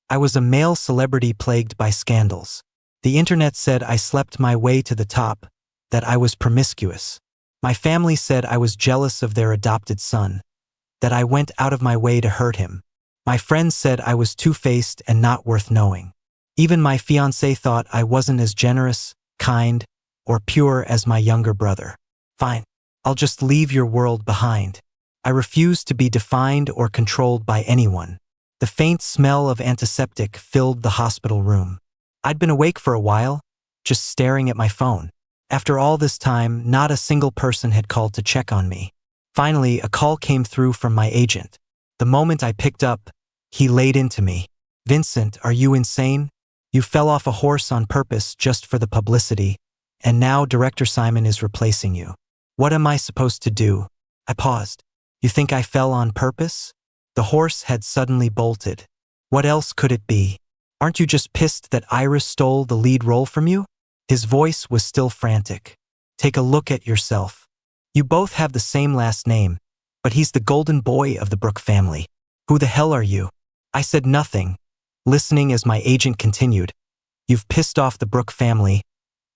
I was a male celebrity plagued by scandals. The internet said I slept my way to the top, that I was promiscuous. My family said I was jealous of their adopted son, that I went out of my way to hurt him. My friends said I was two-faced and not worth knowing. Even my fiance thought I wasn't as generous, kind, or pure as my younger brother. Fine. I'll just leave your world behind. I refuse to be defined or controlled by anyone. The faint smell of antiseptic filled the hospital room. I'd been awake for a while, just staring at my phone. After all this time, not a single person had called to check on me. Finally, a call came through from my agent. The moment I picked up, he laid into me. "Vincent, are you insane? You fell off a horse on purpose just for the publicity, and now Director Simon is replacing you. What am I supposed to do?" I paused. "You think I fell on purpose?" The horse had suddenly bolted. "What else could it be? Aren't you just pissed that Iris stole the lead role from you?" His voice was still frantic. "Take a look at yourself. You both have the same last name, but he's the golden boy of the Brooke family. Who the hell are you?" I said nothing, listening as my agent continued. "You've pissed off the Brooke family,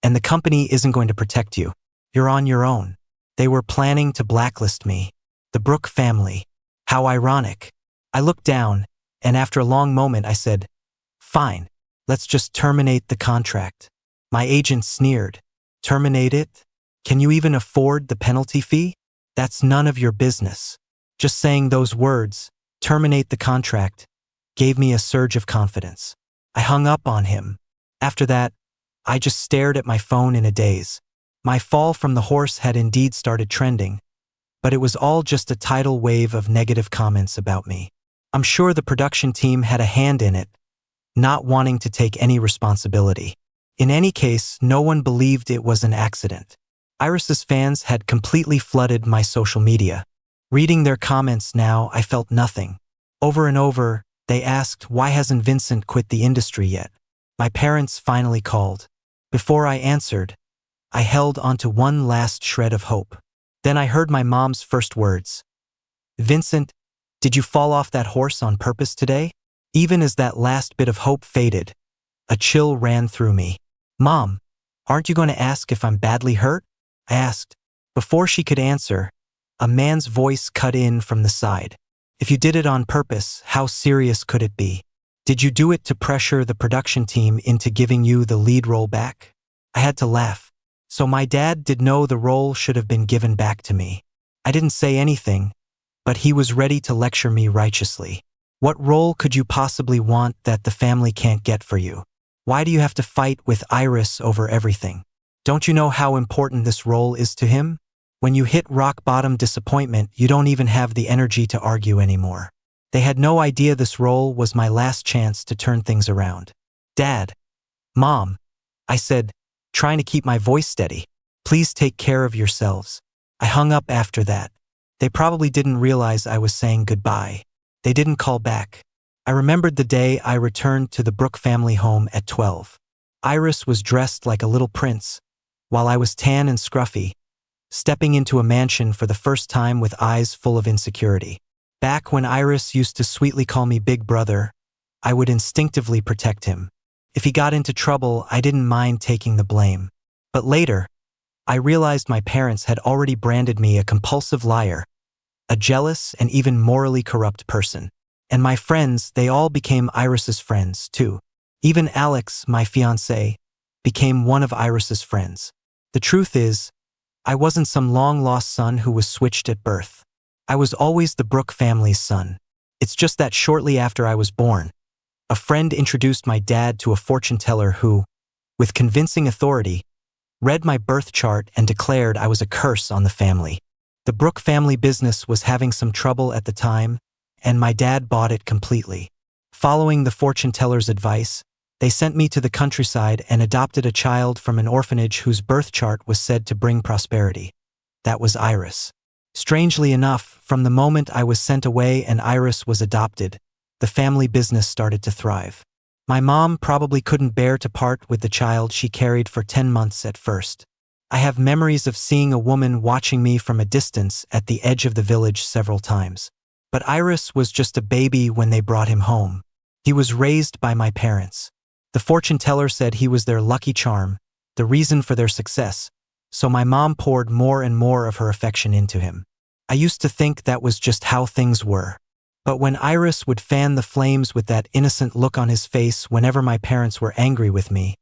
and the company isn't going to protect you. You're on your own. They were planning to blacklist me. The Brooke family. How ironic." I looked down, and after a long moment I said, "Fine, let's just terminate the contract." My agent sneered. "Terminate it? Can you even afford the penalty fee? That's none of your business." Just saying those words, "terminate the contract," gave me a surge of confidence. I hung up on him. After that, I just stared at my phone in a daze. My fall from the horse had indeed started trending, but it was all just a tidal wave of negative comments about me. I'm sure the production team had a hand in it, not wanting to take any responsibility. In any case, no one believed it was an accident. Iris's fans had completely flooded my social media. Reading their comments now, I felt nothing. Over and over, they asked, "Why hasn't Vincent quit the industry yet?" My parents finally called. Before I answered, I held onto one last shred of hope. Then I heard my mom's first words. "Vincent, did you fall off that horse on purpose today?" Even as that last bit of hope faded, a chill ran through me. "Mom, aren't you going to ask if I'm badly hurt?" I asked. Before she could answer, a man's voice cut in from the side. "If you did it on purpose, how serious could it be? Did you do it to pressure the production team into giving you the lead role back?" I had to laugh. So my dad did know the role should have been given back to me. I didn't say anything, but he was ready to lecture me righteously. "What role could you possibly want that the family can't get for you? Why do you have to fight with Iris over everything? Don't you know how important this role is to him? When you hit rock-bottom disappointment, you don't even have the energy to argue anymore." They had no idea this role was my last chance to turn things around. "Dad, Mom," I said, trying to keep my voice steady, "please take care of yourselves." I hung up after that. They probably didn't realize I was saying goodbye. They didn't call back. I remembered the day I returned to the Brooke family home at 12. Iris was dressed like a little prince, while I was tan and scruffy, stepping into a mansion for the first time with eyes full of insecurity. Back when Iris used to sweetly call me Big Brother, I would instinctively protect him. If he got into trouble, I didn't mind taking the blame. But later, I realized my parents had already branded me a compulsive liar, a jealous and even morally corrupt person. And my friends, they all became Iris's friends, too. Even Alex, my fiance, became one of Iris's friends. The truth is, I wasn't some long-lost son who was switched at birth. I was always the Brooke family's son. It's just that shortly after I was born, a friend introduced my dad to a fortune teller who, with convincing authority, read my birth chart and declared I was a curse on the family. The Brooke family business was having some trouble at the time, and my dad bought it completely. Following the fortune teller's advice, they sent me to the countryside and adopted a child from an orphanage whose birth chart was said to bring prosperity. That was Iris. Strangely enough, from the moment I was sent away and Iris was adopted, the family business started to thrive. My mom probably couldn't bear to part with the child she carried for 10 months at first. I have memories of seeing a woman watching me from a distance at the edge of the village several times. But Iris was just a baby when they brought him home. He was raised by my parents. The fortune teller said he was their lucky charm, the reason for their success, so my mom poured more and more of her affection into him. I used to think that was just how things were. But when Iris would fan the flames with that innocent look on his face whenever my parents were angry with me,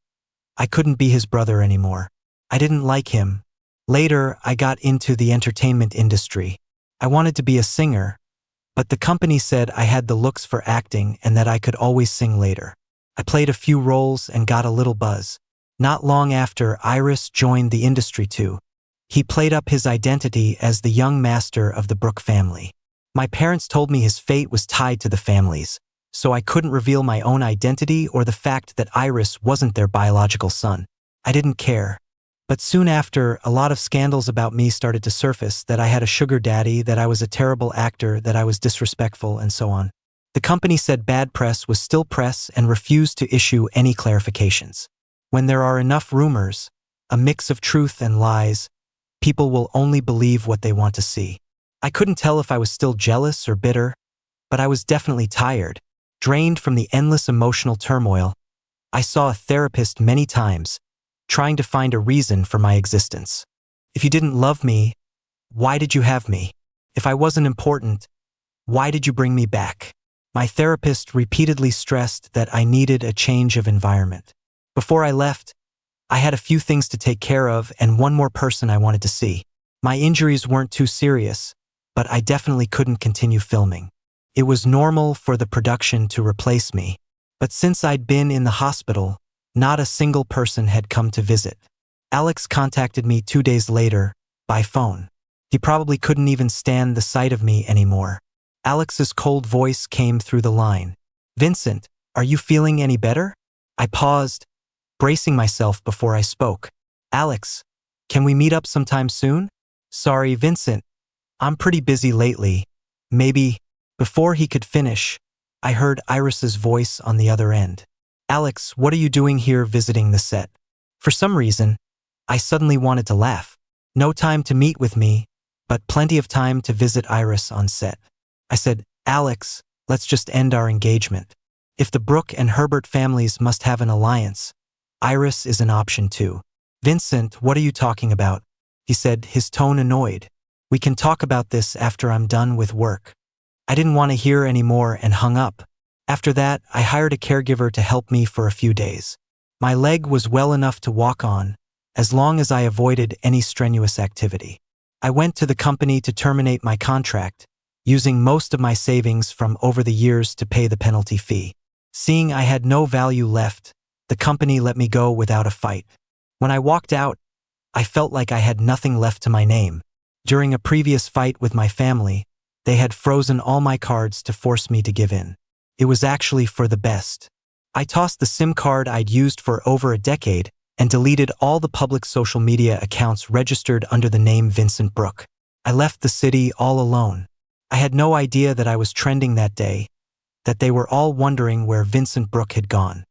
I couldn't be his brother anymore. I didn't like him. Later, I got into the entertainment industry. I wanted to be a singer, but the company said I had the looks for acting and that I could always sing later. I played a few roles and got a little buzz. Not long after, Iris joined the industry too. He played up his identity as the young master of the Brooke family. My parents told me his fate was tied to the family's, so I couldn't reveal my own identity or the fact that Iris wasn't their biological son. I didn't care. But soon after, a lot of scandals about me started to surface, that I had a sugar daddy, that I was a terrible actor, that I was disrespectful, and so on. The company said bad press was still press and refused to issue any clarifications. When there are enough rumors, a mix of truth and lies, people will only believe what they want to see. I couldn't tell if I was still jealous or bitter, but I was definitely tired, drained from the endless emotional turmoil. I saw a therapist many times, trying to find a reason for my existence. If you didn't love me, why did you have me? If I wasn't important, why did you bring me back? My therapist repeatedly stressed that I needed a change of environment. Before I left, I had a few things to take care of and one more person I wanted to see. My injuries weren't too serious, but I definitely couldn't continue filming. It was normal for the production to replace me, but since I'd been in the hospital, not a single person had come to visit. Alex contacted me 2 days later, by phone. He probably couldn't even stand the sight of me anymore. Alex's cold voice came through the line. "Vincent, are you feeling any better?" I paused, bracing myself before I spoke. "Alex, can we meet up sometime soon?" "Sorry, Vincent. I'm pretty busy lately. Maybe." Before he could finish, I heard Iris's voice on the other end. "Alex, what are you doing here visiting the set?" For some reason, I suddenly wanted to laugh. No time to meet with me, but plenty of time to visit Iris on set. I said, "Alex, let's just end our engagement. If the Brooke and Herbert families must have an alliance, Iris is an option too." "Vincent, what are you talking about?" he said, his tone annoyed. "We can talk about this after I'm done with work." I didn't want to hear any more and hung up. After that, I hired a caregiver to help me for a few days. My leg was well enough to walk on, as long as I avoided any strenuous activity. I went to the company to terminate my contract, using most of my savings from over the years to pay the penalty fee. Seeing I had no value left, the company let me go without a fight. When I walked out, I felt like I had nothing left to my name. During a previous fight with my family, they had frozen all my cards to force me to give in. It was actually for the best. I tossed the SIM card I'd used for over a decade and deleted all the public social media accounts registered under the name Vincent Brooke. I left the city all alone. I had no idea that I was trending that day, that they were all wondering where Vincent Brooke had gone.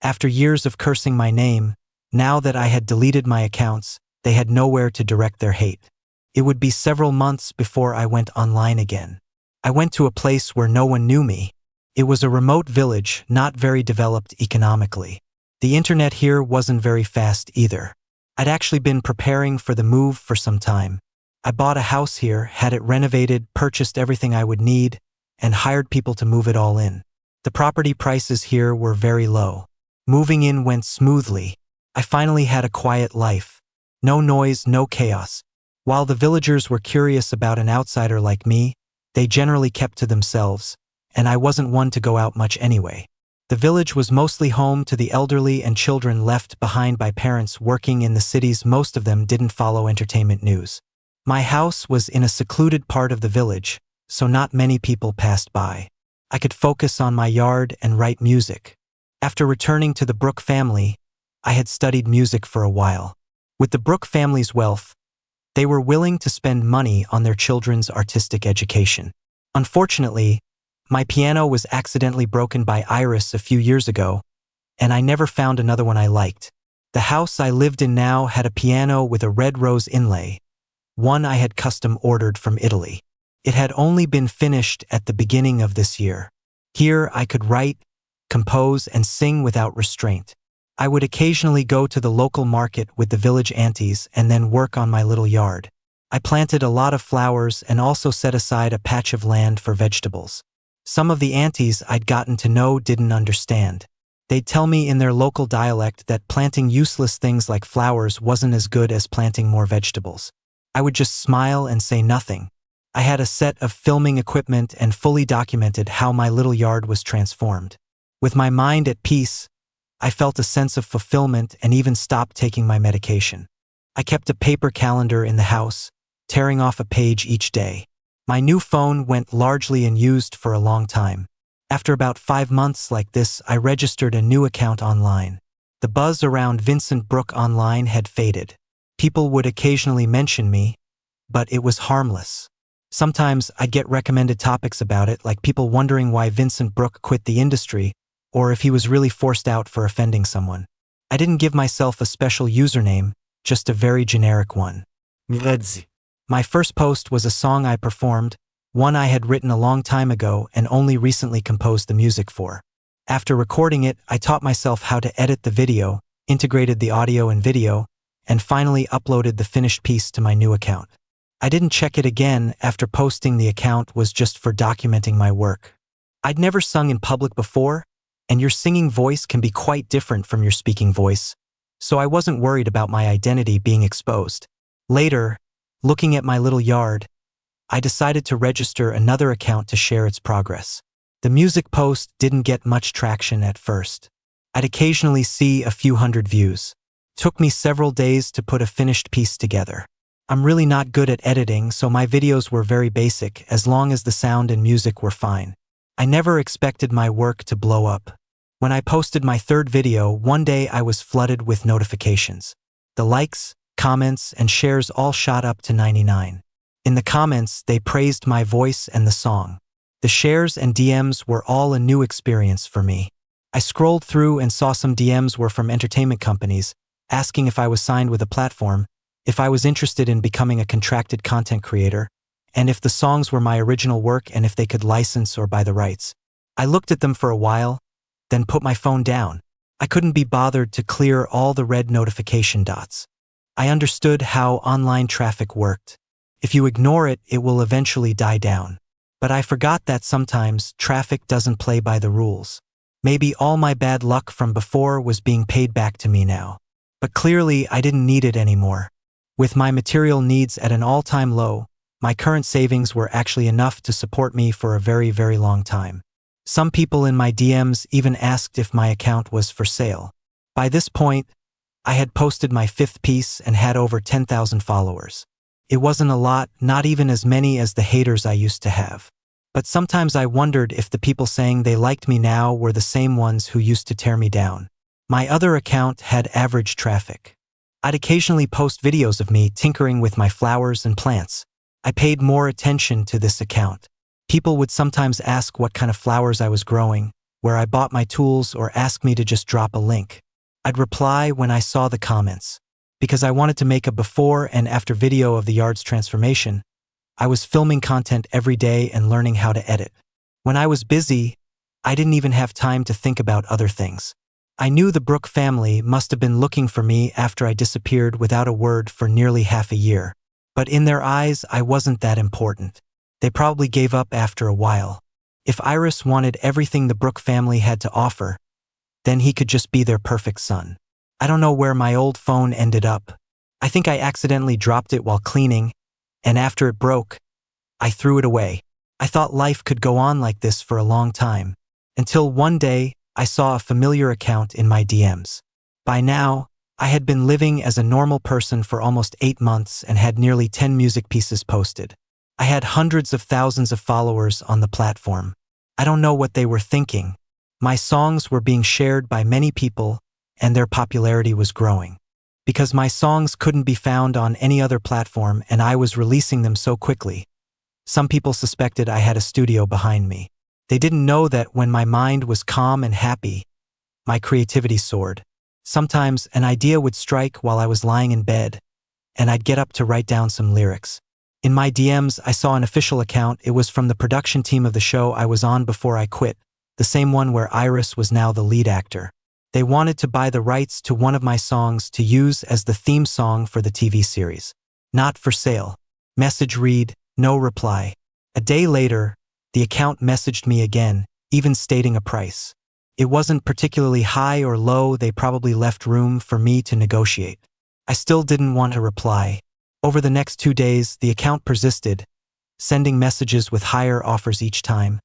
After years of cursing my name, now that I had deleted my accounts, they had nowhere to direct their hate. It would be several months before I went online again. I went to a place where no one knew me. It was a remote village, not very developed economically. The internet here wasn't very fast either. I'd actually been preparing for the move for some time. I bought a house here, had it renovated, purchased everything I would need, and hired people to move it all in. The property prices here were very low. Moving in went smoothly. I finally had a quiet life. No noise, no chaos. While the villagers were curious about an outsider like me, they generally kept to themselves, and I wasn't one to go out much anyway. The village was mostly home to the elderly and children left behind by parents working in the cities. Most of them didn't follow entertainment news. My house was in a secluded part of the village, so not many people passed by. I could focus on my yard and write music. After returning to the Brooke family, I had studied music for a while. With the Brooke family's wealth, they were willing to spend money on their children's artistic education. Unfortunately, my piano was accidentally broken by Iris a few years ago, and I never found another one I liked. The house I lived in now had a piano with a red rose inlay, one I had custom ordered from Italy. It had only been finished at the beginning of this year. Here I could write, compose, and sing without restraint. I would occasionally go to the local market with the village aunties and then work on my little yard. I planted a lot of flowers and also set aside a patch of land for vegetables. Some of the aunties I'd gotten to know didn't understand. They'd tell me in their local dialect that planting useless things like flowers wasn't as good as planting more vegetables. I would just smile and say nothing. I had a set of filming equipment and fully documented how my little yard was transformed. With my mind at peace, I felt a sense of fulfillment and even stopped taking my medication. I kept a paper calendar in the house, tearing off a page each day. My new phone went largely unused for a long time. After about 5 months like this, I registered a new account online. The buzz around Vincent Brooke online had faded. People would occasionally mention me, but it was harmless. Sometimes I'd get recommended topics about it, like people wondering why Vincent Brooke quit the industry, or if he was really forced out for offending someone. I didn't give myself a special username, just a very generic one. My first post was a song I performed, one I had written a long time ago and only recently composed the music for. After recording it, I taught myself how to edit the video, integrated the audio and video, and finally uploaded the finished piece to my new account. I didn't check it again after posting. The account was just for documenting my work. I'd never sung in public before, and your singing voice can be quite different from your speaking voice, so I wasn't worried about my identity being exposed. Later, looking at my little yard, I decided to register another account to share its progress. The music post didn't get much traction at first. I'd occasionally see a few hundred views. It took me several days to put a finished piece together. I'm really not good at editing, so my videos were very basic as long as the sound and music were fine. I never expected my work to blow up. When I posted my third video, one day I was flooded with notifications. The likes, comments, and shares all shot up to 99. In the comments, they praised my voice and the song. The shares and DMs were all a new experience for me. I scrolled through and saw some DMs were from entertainment companies, asking if I was signed with a platform, if I was interested in becoming a contracted content creator, and if the songs were my original work and if they could license or buy the rights. I looked at them for a while, then put my phone down. I couldn't be bothered to clear all the red notification dots. I understood how online traffic worked. If you ignore it, it will eventually die down. But I forgot that sometimes traffic doesn't play by the rules. Maybe all my bad luck from before was being paid back to me now. But clearly I didn't need it anymore. With my material needs at an all-time low, my current savings were actually enough to support me for a very, very long time. Some people in my DMs even asked if my account was for sale. By this point, I had posted my 5th piece and had over 10,000 followers. It wasn't a lot, not even as many as the haters I used to have. But sometimes I wondered if the people saying they liked me now were the same ones who used to tear me down. My other account had average traffic. I'd occasionally post videos of me tinkering with my flowers and plants. I paid more attention to this account. People would sometimes ask what kind of flowers I was growing, where I bought my tools, or ask me to just drop a link. I'd reply when I saw the comments. Because I wanted to make a before and after video of the yard's transformation, I was filming content every day and learning how to edit. When I was busy, I didn't even have time to think about other things. I knew the Brooke family must have been looking for me after I disappeared without a word for nearly half a year. But in their eyes, I wasn't that important. They probably gave up after a while. If Iris wanted everything the Brooke family had to offer, then he could just be their perfect son. I don't know where my old phone ended up. I think I accidentally dropped it while cleaning, and after it broke, I threw it away. I thought life could go on like this for a long time, until one day I saw a familiar account in my DMs. By now, I had been living as a normal person for almost 8 months and had nearly 10 music pieces posted. I had hundreds of thousands of followers on the platform. I don't know what they were thinking. My songs were being shared by many people, and their popularity was growing. Because my songs couldn't be found on any other platform and I was releasing them so quickly, some people suspected I had a studio behind me. They didn't know that when my mind was calm and happy, my creativity soared. Sometimes an idea would strike while I was lying in bed, and I'd get up to write down some lyrics. In my DMs, I saw an official account. It was from the production team of the show I was on before I quit, the same one where Iris was now the lead actor. They wanted to buy the rights to one of my songs to use as the theme song for the TV series. Not for sale. Message read, no reply. A day later, the account messaged me again, even stating a price. It wasn't particularly high or low, they probably left room for me to negotiate. I still didn't want to reply. Over the next 2 days, the account persisted, sending messages with higher offers each time,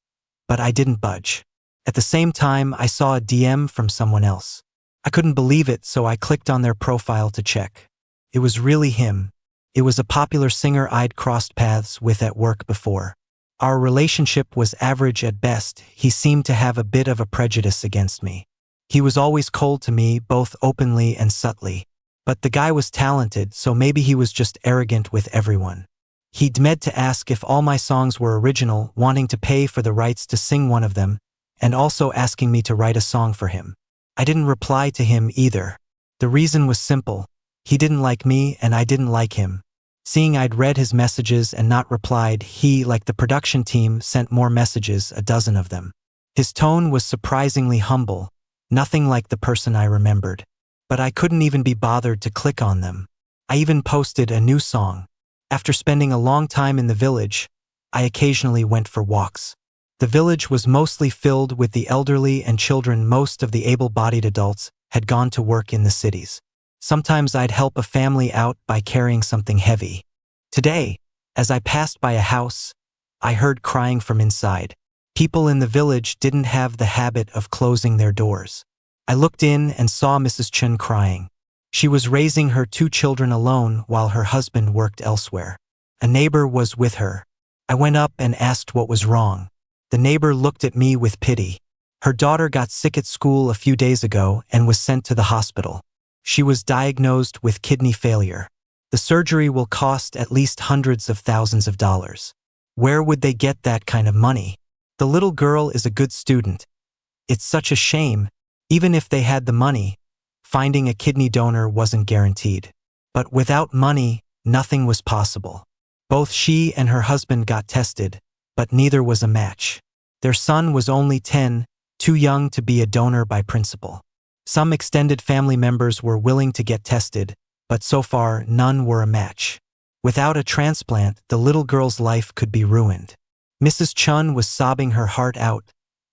but I didn't budge. At the same time, I saw a DM from someone else. I couldn't believe it, so I clicked on their profile to check. It was really him. It was a popular singer I'd crossed paths with at work before. Our relationship was average at best. He seemed to have a bit of a prejudice against me. He was always cold to me, both openly and subtly. But the guy was talented, so maybe he was just arrogant with everyone. He'd meant to ask if all my songs were original, wanting to pay for the rights to sing one of them, and also asking me to write a song for him. I didn't reply to him either. The reason was simple. He didn't like me and I didn't like him. Seeing I'd read his messages and not replied, he, like the production team, sent more messages, a dozen of them. His tone was surprisingly humble, nothing like the person I remembered. But I couldn't even be bothered to click on them. I even posted a new song. After spending a long time in the village, I occasionally went for walks. The village was mostly filled with the elderly and children. Most of the able-bodied adults had gone to work in the cities. Sometimes I'd help a family out by carrying something heavy. Today, as I passed by a house, I heard crying from inside. People in the village didn't have the habit of closing their doors. I looked in and saw Mrs. Chun crying. She was raising her 2 children alone while her husband worked elsewhere. A neighbor was with her. I went up and asked what was wrong. The neighbor looked at me with pity. Her daughter got sick at school a few days ago and was sent to the hospital. She was diagnosed with kidney failure. The surgery will cost at least hundreds of thousands of dollars. Where would they get that kind of money? The little girl is a good student. It's such a shame. Even if they had the money, finding a kidney donor wasn't guaranteed. But without money, nothing was possible. Both she and her husband got tested, but neither was a match. Their son was only 10, too young to be a donor by principle. Some extended family members were willing to get tested, but so far none were a match. Without a transplant, the little girl's life could be ruined. Mrs. Chun was sobbing her heart out,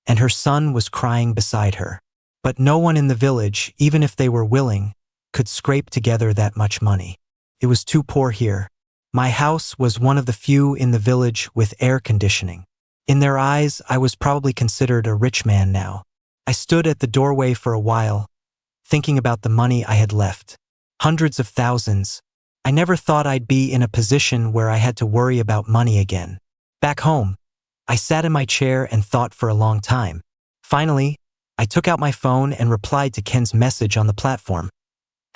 and her son was crying beside her. But no one in the village, even if they were willing, could scrape together that much money. It was too poor here. My house was one of the few in the village with air conditioning. In their eyes, I was probably considered a rich man now. I stood at the doorway for a while, thinking about the money I had left. Hundreds of thousands. I never thought I'd be in a position where I had to worry about money again. Back home, I sat in my chair and thought for a long time. Finally, I took out my phone and replied to Ken's message on the platform.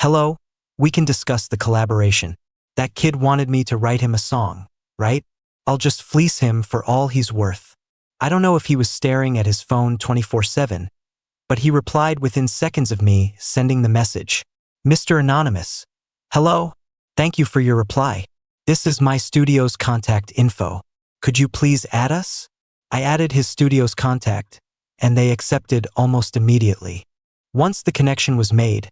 Hello, we can discuss the collaboration. That kid wanted me to write him a song, right? I'll just fleece him for all he's worth. I don't know if he was staring at his phone 24/7, but he replied within seconds of me sending the message. Mr. Anonymous. Hello, thank you for your reply. This is my studio's contact info. Could you please add us? I added his studio's contact, and they accepted almost immediately. Once the connection was made,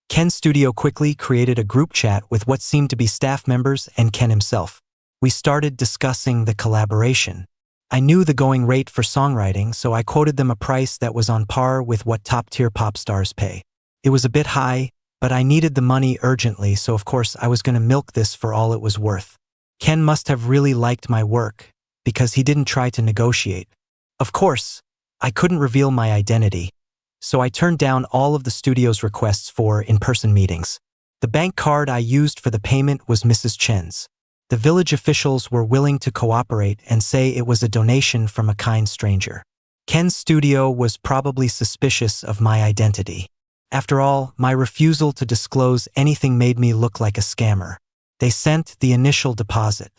Ken's studio quickly created a group chat with what seemed to be staff members and Ken himself. We started discussing the collaboration. I knew the going rate for songwriting, so I quoted them a price that was on par with what top-tier pop stars pay. It was a bit high, but I needed the money urgently, so of course I was going to milk this for all it was worth. Ken must have really liked my work, because he didn't try to negotiate. Of course, I couldn't reveal my identity, so I turned down all of the studio's requests for in-person meetings. The bank card I used for the payment was Mrs. Chen's. The village officials were willing to cooperate and say it was a donation from a kind stranger. Ken's studio was probably suspicious of my identity. After all, my refusal to disclose anything made me look like a scammer. They sent the initial deposit.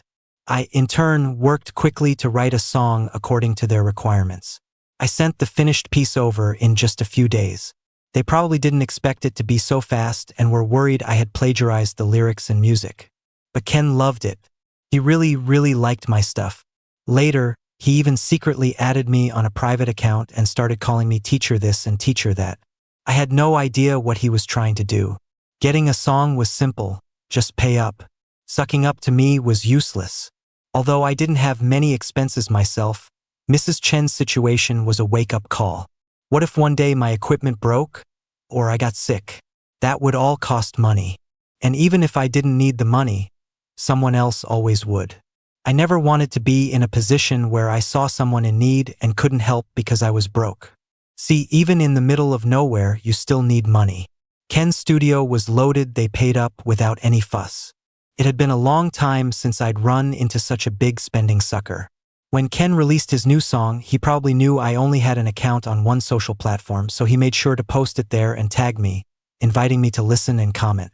I, in turn, worked quickly to write a song according to their requirements. I sent the finished piece over in just a few days. They probably didn't expect it to be so fast and were worried I had plagiarized the lyrics and music. But Ken loved it. He really liked my stuff. Later, He even secretly added me on a private account and started calling me teacher this and teacher that. I had no idea what he was trying to do. Getting a song was simple, just pay up. Sucking up to me was useless. Although I didn't have many expenses myself, Mrs. Chen's situation was a wake-up call. What if one day my equipment broke? Or I got sick? That would all cost money. And even if I didn't need the money, someone else always would. I never wanted to be in a position where I saw someone in need and couldn't help because I was broke. See, even in the middle of nowhere, you still need money. Ken's studio was loaded, they paid up without any fuss. It had been a long time since I'd run into such a big spending sucker. When Ken released his new song, he probably knew I only had an account on one social platform, so he made sure to post it there and tag me, inviting me to listen and comment.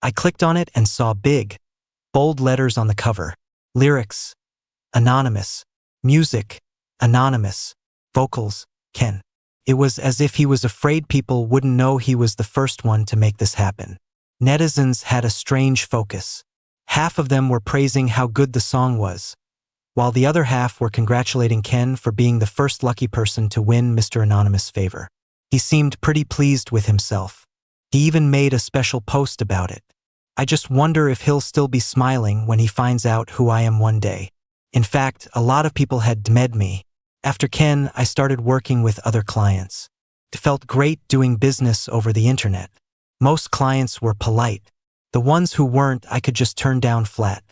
I clicked on it and saw big, bold letters on the cover. Lyrics, anonymous. Music, anonymous. Vocals, Ken. It was as if he was afraid people wouldn't know he was the first one to make this happen. Netizens had a strange focus. Half of them were praising how good the song was, while the other half were congratulating Ken for being the first lucky person to win Mr. Anonymous' favor. He seemed pretty pleased with himself. He even made a special post about it. I just wonder if he'll still be smiling when he finds out who I am one day. In fact, a lot of people had DM'd me. After Ken, I started working with other clients. It felt great doing business over the internet. Most clients were polite. The ones who weren't, I could just turn down flat.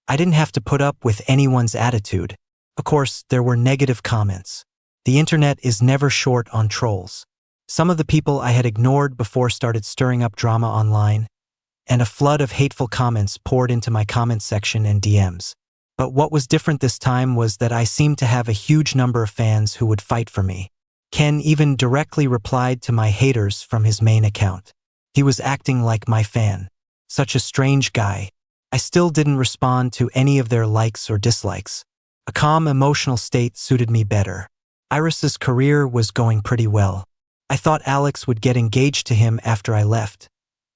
I didn't have to put up with anyone's attitude. Of course, there were negative comments. The internet is never short on trolls. Some of the people I had ignored before started stirring up drama online, and a flood of hateful comments poured into my comment section and DMs. But what was different this time was that I seemed to have a huge number of fans who would fight for me. Ken even directly replied to my haters from his main account. He was acting like my fan. Such a strange guy. I still didn't respond to any of their likes or dislikes. A calm emotional state suited me better. Iris's career was going pretty well. I thought Alex would get engaged to him after I left,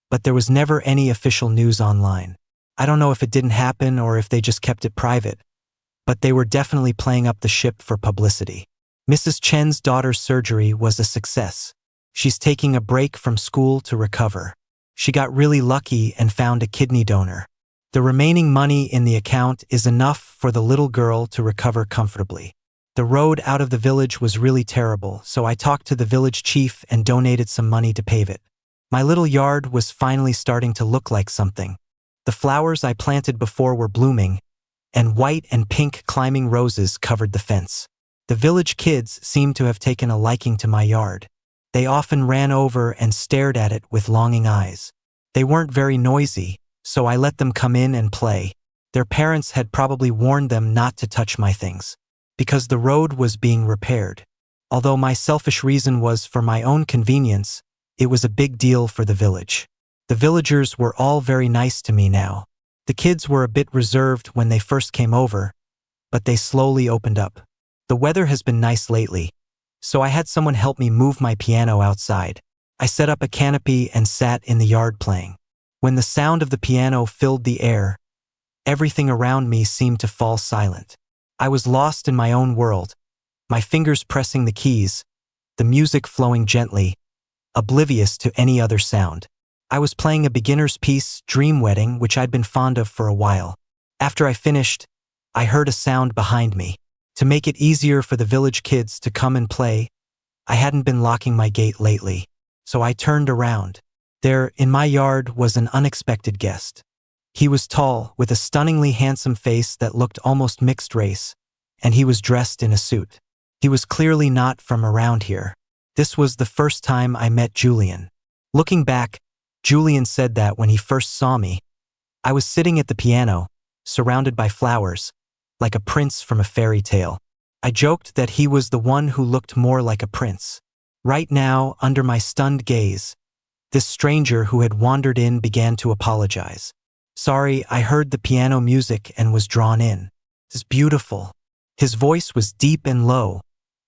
but there was never any official news online. I don't know if it didn't happen or if they just kept it private, but they were definitely playing up the ship for publicity. Mrs. Chen's daughter's surgery was a success. She's taking a break from school to recover. She got really lucky and found a kidney donor. The remaining money in the account is enough for the little girl to recover comfortably. The road out of the village was really terrible, so I talked to the village chief and donated some money to pave it. My little yard was finally starting to look like something. The flowers I planted before were blooming, and white and pink climbing roses covered the fence. The village kids seemed to have taken a liking to my yard. They often ran over and stared at it with longing eyes. They weren't very noisy, so I let them come in and play. Their parents had probably warned them not to touch my things, because the road was being repaired. Although my selfish reason was for my own convenience, it was a big deal for the village. The villagers were all very nice to me now. The kids were a bit reserved when they first came over, but they slowly opened up. The weather has been nice lately, so I had someone help me move my piano outside. I set up a canopy and sat in the yard playing. When the sound of the piano filled the air, everything around me seemed to fall silent. I was lost in my own world, my fingers pressing the keys, the music flowing gently, oblivious to any other sound. I was playing a beginner's piece, Dream Wedding, which I'd been fond of for a while. After I finished, I heard a sound behind me. To make it easier for the village kids to come and play, I hadn't been locking my gate lately, so I turned around. There, in my yard, was an unexpected guest. He was tall, with a stunningly handsome face that looked almost mixed race, and he was dressed in a suit. He was clearly not from around here. This was the first time I met Julian. Looking back, Julian said that when he first saw me, I was sitting at the piano, surrounded by flowers, like a prince from a fairy tale. I joked that he was the one who looked more like a prince. Right now, under my stunned gaze, this stranger who had wandered in began to apologize. Sorry, I heard the piano music and was drawn in. It's beautiful. His voice was deep and low,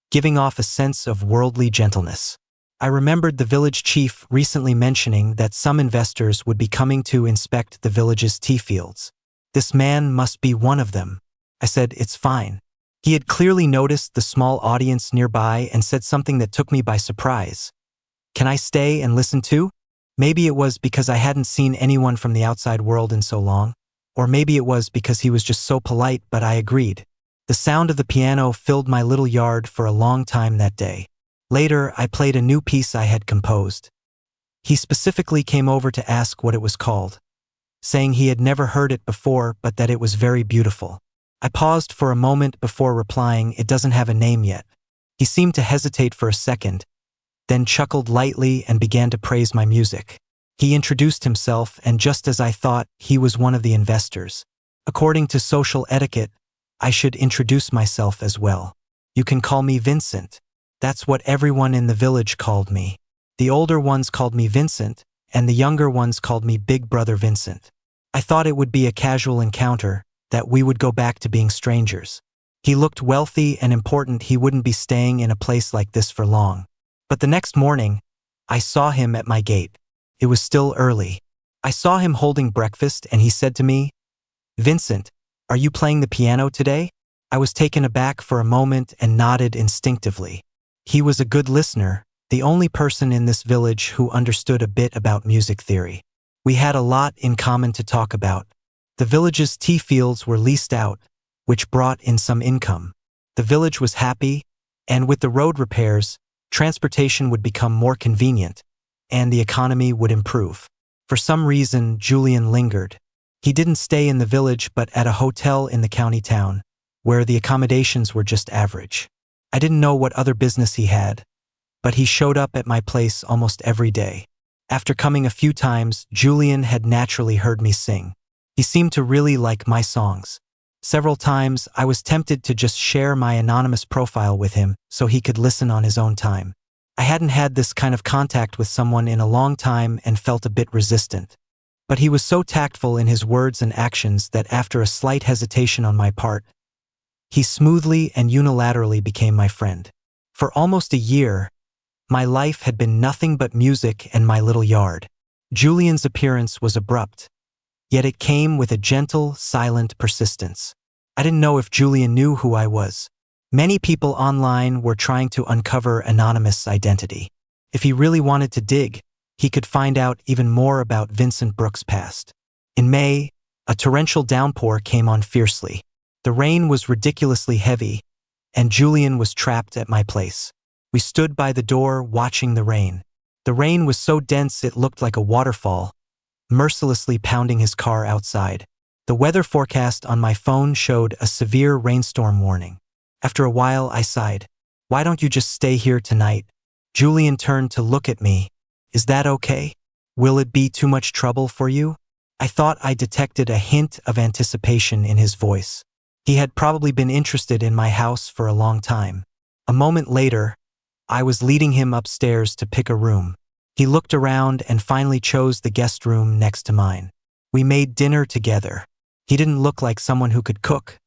giving off a sense of worldly gentleness. I remembered the village chief recently mentioning that some investors would be coming to inspect the village's tea fields. This man must be one of them. I said, it's fine. He had clearly noticed the small audience nearby and said something that took me by surprise. "Can I stay and listen too?" Maybe it was because I hadn't seen anyone from the outside world in so long, or maybe it was because he was just so polite, but I agreed. The sound of the piano filled my little yard for a long time that day. Later, I played a new piece I had composed. He specifically came over to ask what it was called, saying he had never heard it before but that it was very beautiful. I paused for a moment before replying, "It doesn't have a name yet." He seemed to hesitate for a second, then chuckled lightly and began to praise my music. He introduced himself, and just as I thought, he was one of the investors. According to social etiquette, I should introduce myself as well. "You can call me Vincent." That's what everyone in the village called me. The older ones called me Vincent, and the younger ones called me Big Brother Vincent. I thought it would be a casual encounter, that we would go back to being strangers. He looked wealthy and important. He wouldn't be staying in a place like this for long. But the next morning, I saw him at my gate. It was still early. I saw him holding breakfast and he said to me, "Vincent, are you playing the piano today?" I was taken aback for a moment and nodded instinctively. He was a good listener, the only person in this village who understood a bit about music theory. We had a lot in common to talk about. The village's tea fields were leased out, which brought in some income. The village was happy, and with the road repairs, transportation would become more convenient, and the economy would improve. For some reason, Julian lingered. He didn't stay in the village but at a hotel in the county town, where the accommodations were just average. I didn't know what other business he had, but he showed up at my place almost every day. After coming a few times, Julian had naturally heard me sing. He seemed to really like my songs. Several times, I was tempted to just share my anonymous profile with him so he could listen on his own time. I hadn't had this kind of contact with someone in a long time and felt a bit resistant. But he was so tactful in his words and actions that after a slight hesitation on my part, he smoothly and unilaterally became my friend. For almost a year, my life had been nothing but music and my little yard. Julian's appearance was abrupt, yet it came with a gentle, silent persistence. I didn't know if Julian knew who I was. Many people online were trying to uncover anonymous identity. If he really wanted to dig, he could find out even more about Vincent Brooks' past. In May, a torrential downpour came on fiercely. The rain was ridiculously heavy, and Julian was trapped at my place. We stood by the door watching the rain. The rain was so dense it looked like a waterfall, mercilessly pounding his car outside. The weather forecast on my phone showed a severe rainstorm warning. After a while, I sighed. "Why don't you just stay here tonight?" Julian turned to look at me. "Is that okay? Will it be too much trouble for you?" I thought I detected a hint of anticipation in his voice. He had probably been interested in my house for a long time. A moment later, I was leading him upstairs to pick a room. He looked around and finally chose the guest room next to mine. We made dinner together. He didn't look like someone who could cook,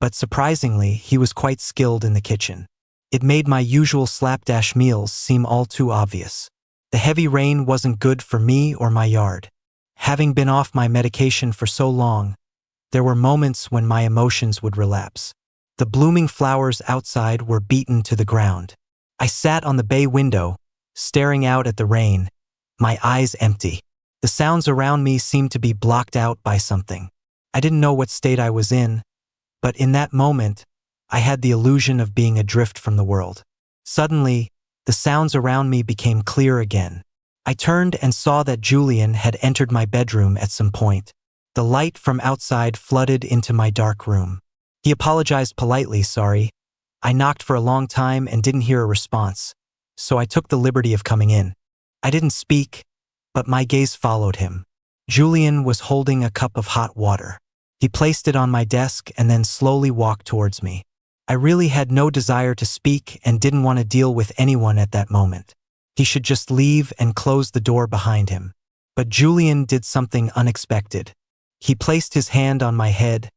but surprisingly, he was quite skilled in the kitchen. It made my usual slapdash meals seem all too obvious. The heavy rain wasn't good for me or my yard. Having been off my medication for so long, there were moments when my emotions would relapse. The blooming flowers outside were beaten to the ground. I sat on the bay window, staring out at the rain, my eyes empty. The sounds around me seemed to be blocked out by something. I didn't know what state I was in, but in that moment, I had the illusion of being adrift from the world. Suddenly, the sounds around me became clear again. I turned and saw that Julian had entered my bedroom at some point. The light from outside flooded into my dark room. He apologized politely, "Sorry. I knocked for a long time and didn't hear a response, so I took the liberty of coming in." I didn't speak, but my gaze followed him. Julian was holding a cup of hot water. He placed it on my desk and then slowly walked towards me. I really had no desire to speak and didn't want to deal with anyone at that moment. He should just leave and close the door behind him. But Julian did something unexpected. He placed his hand on my head,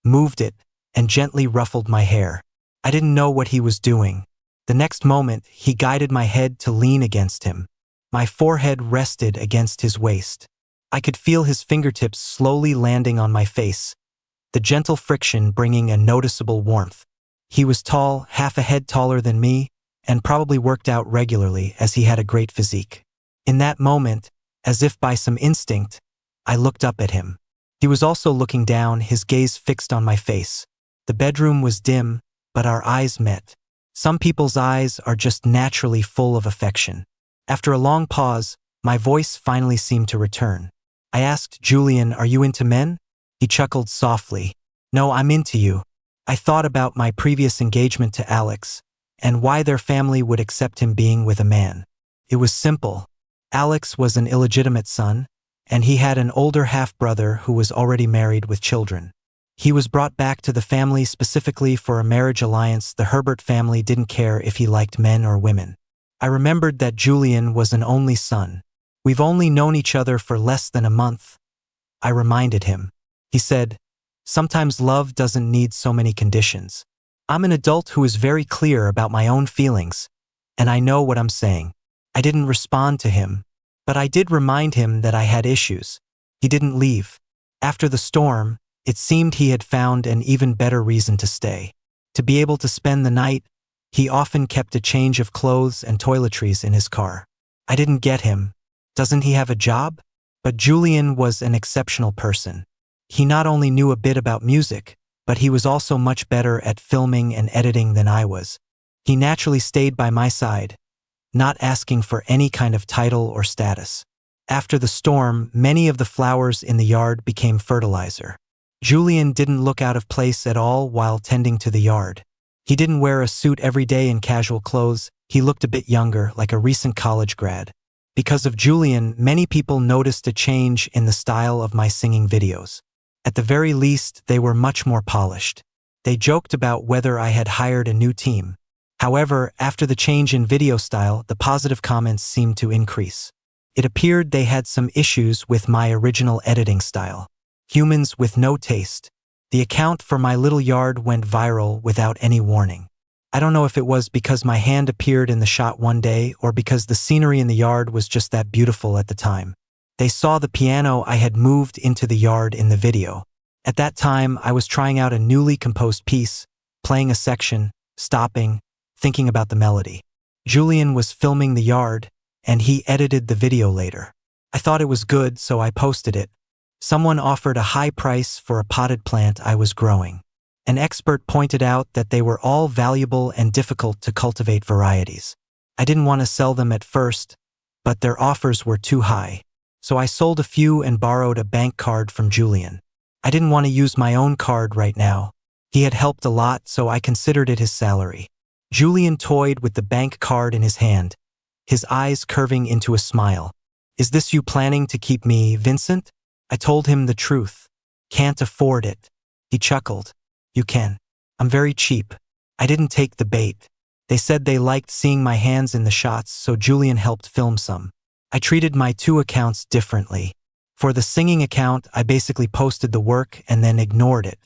moved it, and gently ruffled my hair. I didn't know what he was doing. The next moment, he guided my head to lean against him. My forehead rested against his waist. I could feel his fingertips slowly landing on my face, the gentle friction bringing a noticeable warmth. He was tall, half a head taller than me, and probably worked out regularly as he had a great physique. In that moment, as if by some instinct, I looked up at him. He was also looking down, his gaze fixed on my face. The bedroom was dim, but our eyes met. Some people's eyes are just naturally full of affection. After a long pause, my voice finally seemed to return. I asked, "Julian, are you into men?" He chuckled softly. "No, I'm into you." I thought about my previous engagement to Alex, and why their family would accept him being with a man. It was simple. Alex was an illegitimate son, and he had an older half-brother who was already married with children. He was brought back to the family specifically for a marriage alliance. The Herbert family didn't care if he liked men or women. I remembered that Julian was an only son. "We've only known each other for less than a month," I reminded him. He said, "Sometimes love doesn't need so many conditions." I'm an adult who is very clear about my own feelings, and I know what I'm saying. I didn't respond to him, but I did remind him that I had issues. He didn't leave. After the storm, it seemed he had found an even better reason to stay. To be able to spend the night, he often kept a change of clothes and toiletries in his car. I didn't get him. Doesn't he have a job? But Julian was an exceptional person. He not only knew a bit about music, but he was also much better at filming and editing than I was. He naturally stayed by my side, not asking for any kind of title or status. After the storm, many of the flowers in the yard became fertilizer. Julian didn't look out of place at all while tending to the yard. He didn't wear a suit every day in casual clothes. He looked a bit younger, like a recent college grad. Because of Julian, many people noticed a change in the style of my singing videos. At the very least, they were much more polished. They joked about whether I had hired a new team. However, after the change in video style, the positive comments seemed to increase. It appeared they had some issues with my original editing style. Humans with no taste. The account for my little yard went viral without any warning. I don't know if it was because my hand appeared in the shot one day or because the scenery in the yard was just that beautiful at the time. They saw the piano I had moved into the yard in the video. At that time, I was trying out a newly composed piece, playing a section, stopping, thinking about the melody. Julian was filming the yard, and he edited the video later. I thought it was good, so I posted it. Someone offered a high price for a potted plant I was growing. An expert pointed out that they were all valuable and difficult to cultivate varieties. I didn't want to sell them at first, but their offers were too high. So I sold a few and borrowed a bank card from Julian. I didn't want to use my own card right now. He had helped a lot, so I considered it his salary. Julian toyed with the bank card in his hand, his eyes curving into a smile. "Is this you planning to keep me, Vincent?" I told him the truth. "Can't afford it." He chuckled. "You can. I'm very cheap." I didn't take the bait. They said they liked seeing my hands in the shots, so Julian helped film some. I treated my two accounts differently. For the singing account, I basically posted the work and then ignored it.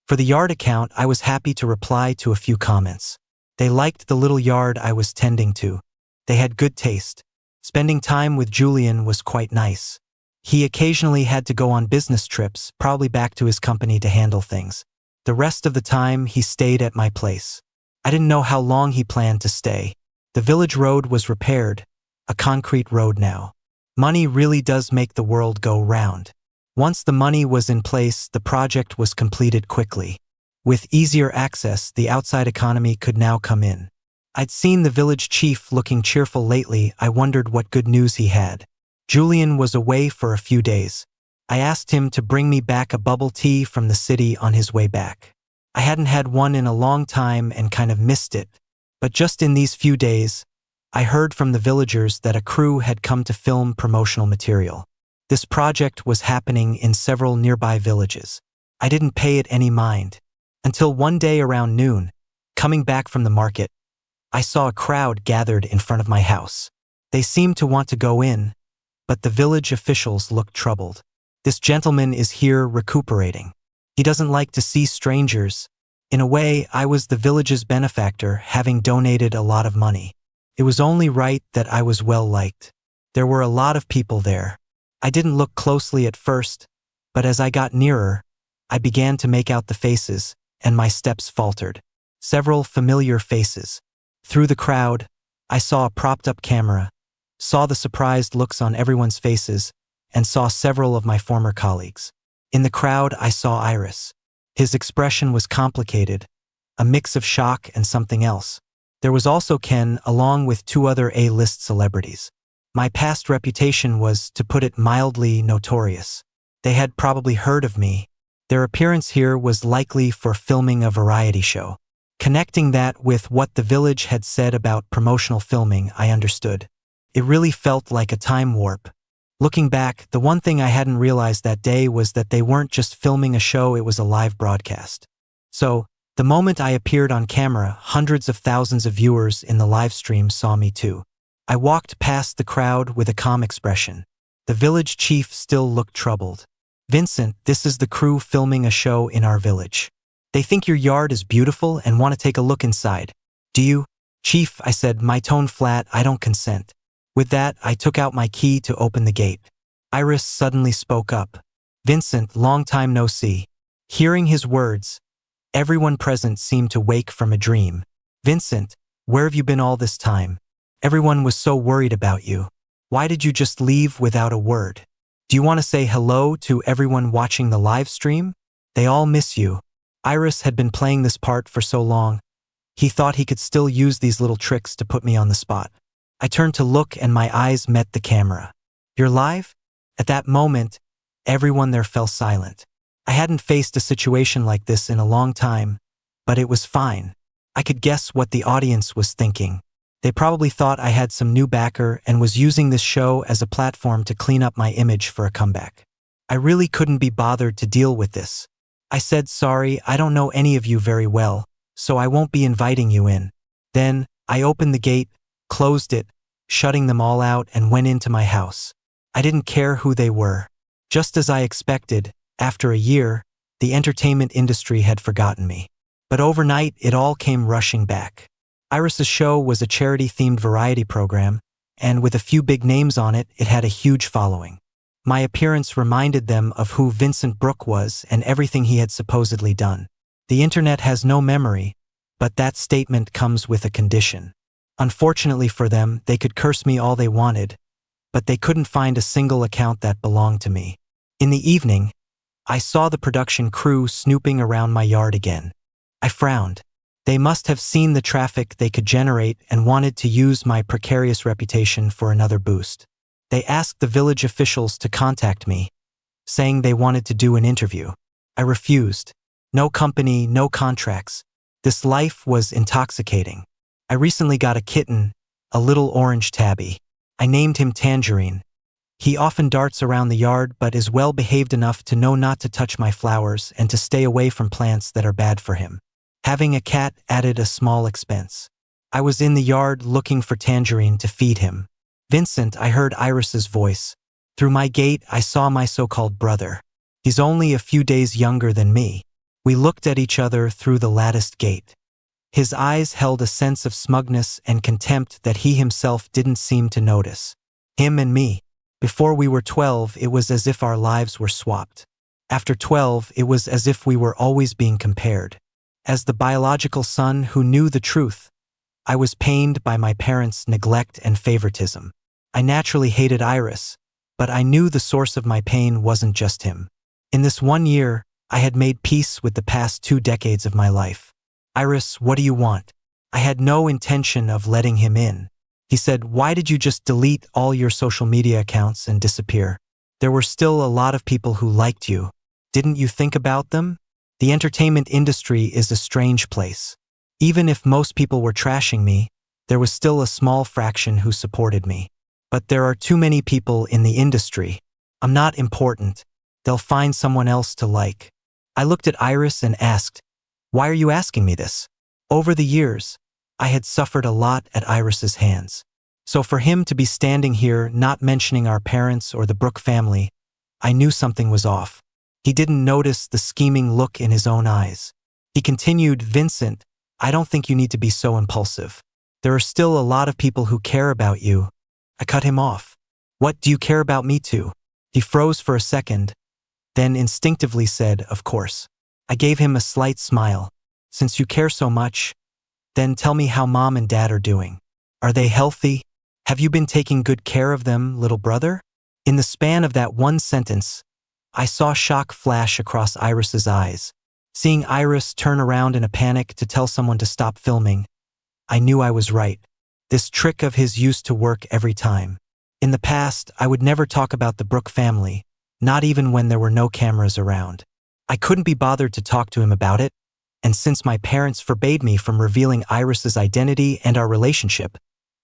For the yard account, I was happy to reply to a few comments. They liked the little yard I was tending to. They had good taste. Spending time with Julian was quite nice. He occasionally had to go on business trips, probably back to his company to handle things. The rest of the time, he stayed at my place. I didn't know how long he planned to stay. The village road was repaired, a concrete road now. Money really does make the world go round. Once the money was in place, the project was completed quickly. With easier access, the outside economy could now come in. I'd seen the village chief looking cheerful lately. I wondered what good news he had. Julian was away for a few days. I asked him to bring me back a bubble tea from the city on his way back. I hadn't had one in a long time and kind of missed it. But just in these few days, I heard from the villagers that a crew had come to film promotional material. This project was happening in several nearby villages. I didn't pay it any mind. Until one day around noon, coming back from the market, I saw a crowd gathered in front of my house. They seemed to want to go in, but the village officials looked troubled. "This gentleman is here recuperating. He doesn't like to see strangers." In a way, I was the village's benefactor, having donated a lot of money. It was only right that I was well liked. There were a lot of people there. I didn't look closely at first, but as I got nearer, I began to make out the faces, and my steps faltered. several familiar faces. Through the crowd, I saw a propped-up camera, saw the surprised looks on everyone's faces, and saw several of my former colleagues. In the crowd, I saw Iris. His expression was complicated, a mix of shock and something else. There was also Ken, along with 2 other A-list celebrities. My past reputation was, to put it mildly, notorious. They had probably heard of me. Their appearance here was likely for filming a variety show. Connecting that with what the village had said about promotional filming, I understood. It really felt like a time warp. Looking back, the one thing I hadn't realized that day was that they weren't just filming a show, it was a live broadcast. So, the moment I appeared on camera, hundreds of thousands of viewers in the live stream saw me too. I walked past the crowd with a calm expression. The village chief still looked troubled. "Vincent, this is the crew filming a show in our village. They think your yard is beautiful and want to take a look inside. Do you?" "Chief," I said, my tone flat, "I don't consent." With that, I took out my key to open the gate. Iris suddenly spoke up. "Vincent, long time no see." Hearing his words, everyone present seemed to wake from a dream. "Vincent, where have you been all this time? Everyone was so worried about you. Why did you just leave without a word? Do you want to say hello to everyone watching the live stream? They all miss you." Iris had been playing this part for so long, he thought he could still use these little tricks to put me on the spot. I turned to look and my eyes met the camera. "You're live?" At that moment, everyone there fell silent. I hadn't faced a situation like this in a long time, but it was fine. I could guess what the audience was thinking. They probably thought I had some new backer and was using this show as a platform to clean up my image for a comeback. I really couldn't be bothered to deal with this. I said, "Sorry, I don't know any of you very well, so I won't be inviting you in." Then, I opened the gate, closed it, shutting them all out, and went into my house. I didn't care who they were. Just as I expected, after a year, the entertainment industry had forgotten me. But overnight, it all came rushing back. Iris's show was a charity-themed variety program, and with a few big names on it, it had a huge following. My appearance reminded them of who Vincent Brooke was and everything he had supposedly done. The internet has no memory, but that statement comes with a condition. Unfortunately for them, they could curse me all they wanted, but they couldn't find a single account that belonged to me. In the evening, I saw the production crew snooping around my yard again. I frowned. They must have seen the traffic they could generate and wanted to use my precarious reputation for another boost. They asked the village officials to contact me, saying they wanted to do an interview. I refused. No company, no contracts. This life was intoxicating. I recently got a kitten, a little orange tabby. I named him Tangerine. He often darts around the yard but is well behaved enough to know not to touch my flowers and to stay away from plants that are bad for him. Having a cat added a small expense. I was in the yard looking for Tangerine to feed him. "Vincent," I heard Iris's voice. Through my gate, I saw my so-called brother. He's only a few days younger than me. We looked at each other through the latticed gate. His eyes held a sense of smugness and contempt that he himself didn't seem to notice. Him and me. Before we were 12, it was as if our lives were swapped. After 12, it was as if we were always being compared. As the biological son who knew the truth, I was pained by my parents' neglect and favoritism. I naturally hated Iris, but I knew the source of my pain wasn't just him. In this 1 year, I had made peace with the past 2 decades of my life. "Iris, what do you want?" I had no intention of letting him in. He said, "Why did you just delete all your social media accounts and disappear? There were still a lot of people who liked you. Didn't you think about them? The entertainment industry is a strange place. Even if most people were trashing me, there was still a small fraction who supported me. But there are too many people in the industry. I'm not important. They'll find someone else to like." I looked at Iris and asked, "Why are you asking me this?" Over the years, I had suffered a lot at Iris's hands. So for him to be standing here not mentioning our parents or the Brooke family, I knew something was off. He didn't notice the scheming look in his own eyes. He continued, "Vincent, I don't think you need to be so impulsive. There are still a lot of people who care about you." I cut him off. "What do you care about me too?" He froze for a second, then instinctively said, "Of course." I gave him a slight smile. Since you care so much, then tell me how mom and dad are doing. Are they healthy? Have you been taking good care of them, little brother? In the span of that one sentence, I saw shock flash across Iris's eyes. Seeing Iris turn around in a panic to tell someone to stop filming, I knew I was right. This trick of his used to work every time. In the past, I would never talk about the Brooke family, not even when there were no cameras around. I couldn't be bothered to talk to him about it, and since my parents forbade me from revealing Iris's identity and our relationship,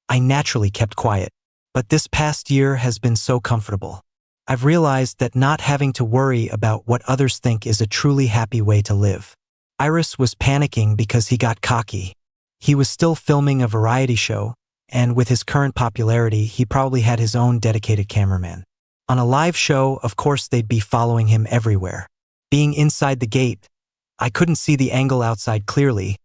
I naturally kept quiet. But this past year has been so comfortable. I've realized that not having to worry about what others think is a truly happy way to live. Iris was panicking because he got cocky. He was still filming a variety show, and with his current popularity, he probably had his own dedicated cameraman. On a live show, of course, they'd be following him everywhere. Being inside the gate, I couldn't see the angle outside clearly,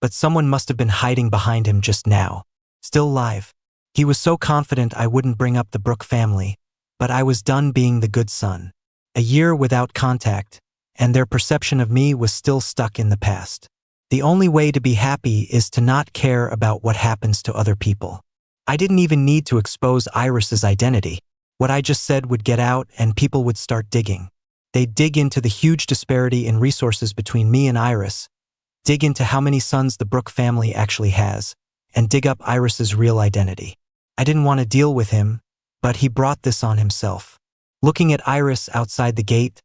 but someone must have been hiding behind him just now. Still live. He was so confident I wouldn't bring up the Brooke family, but I was done being the good son. A year without contact, and their perception of me was still stuck in the past. The only way to be happy is to not care about what happens to other people. I didn't even need to expose Iris's identity. What I just said would get out and people would start digging. They'd dig into the huge disparity in resources between me and Iris, dig into how many sons the Brooke family actually has, and dig up Iris's real identity. I didn't want to deal with him, but he brought this on himself. Looking at Iris outside the gate,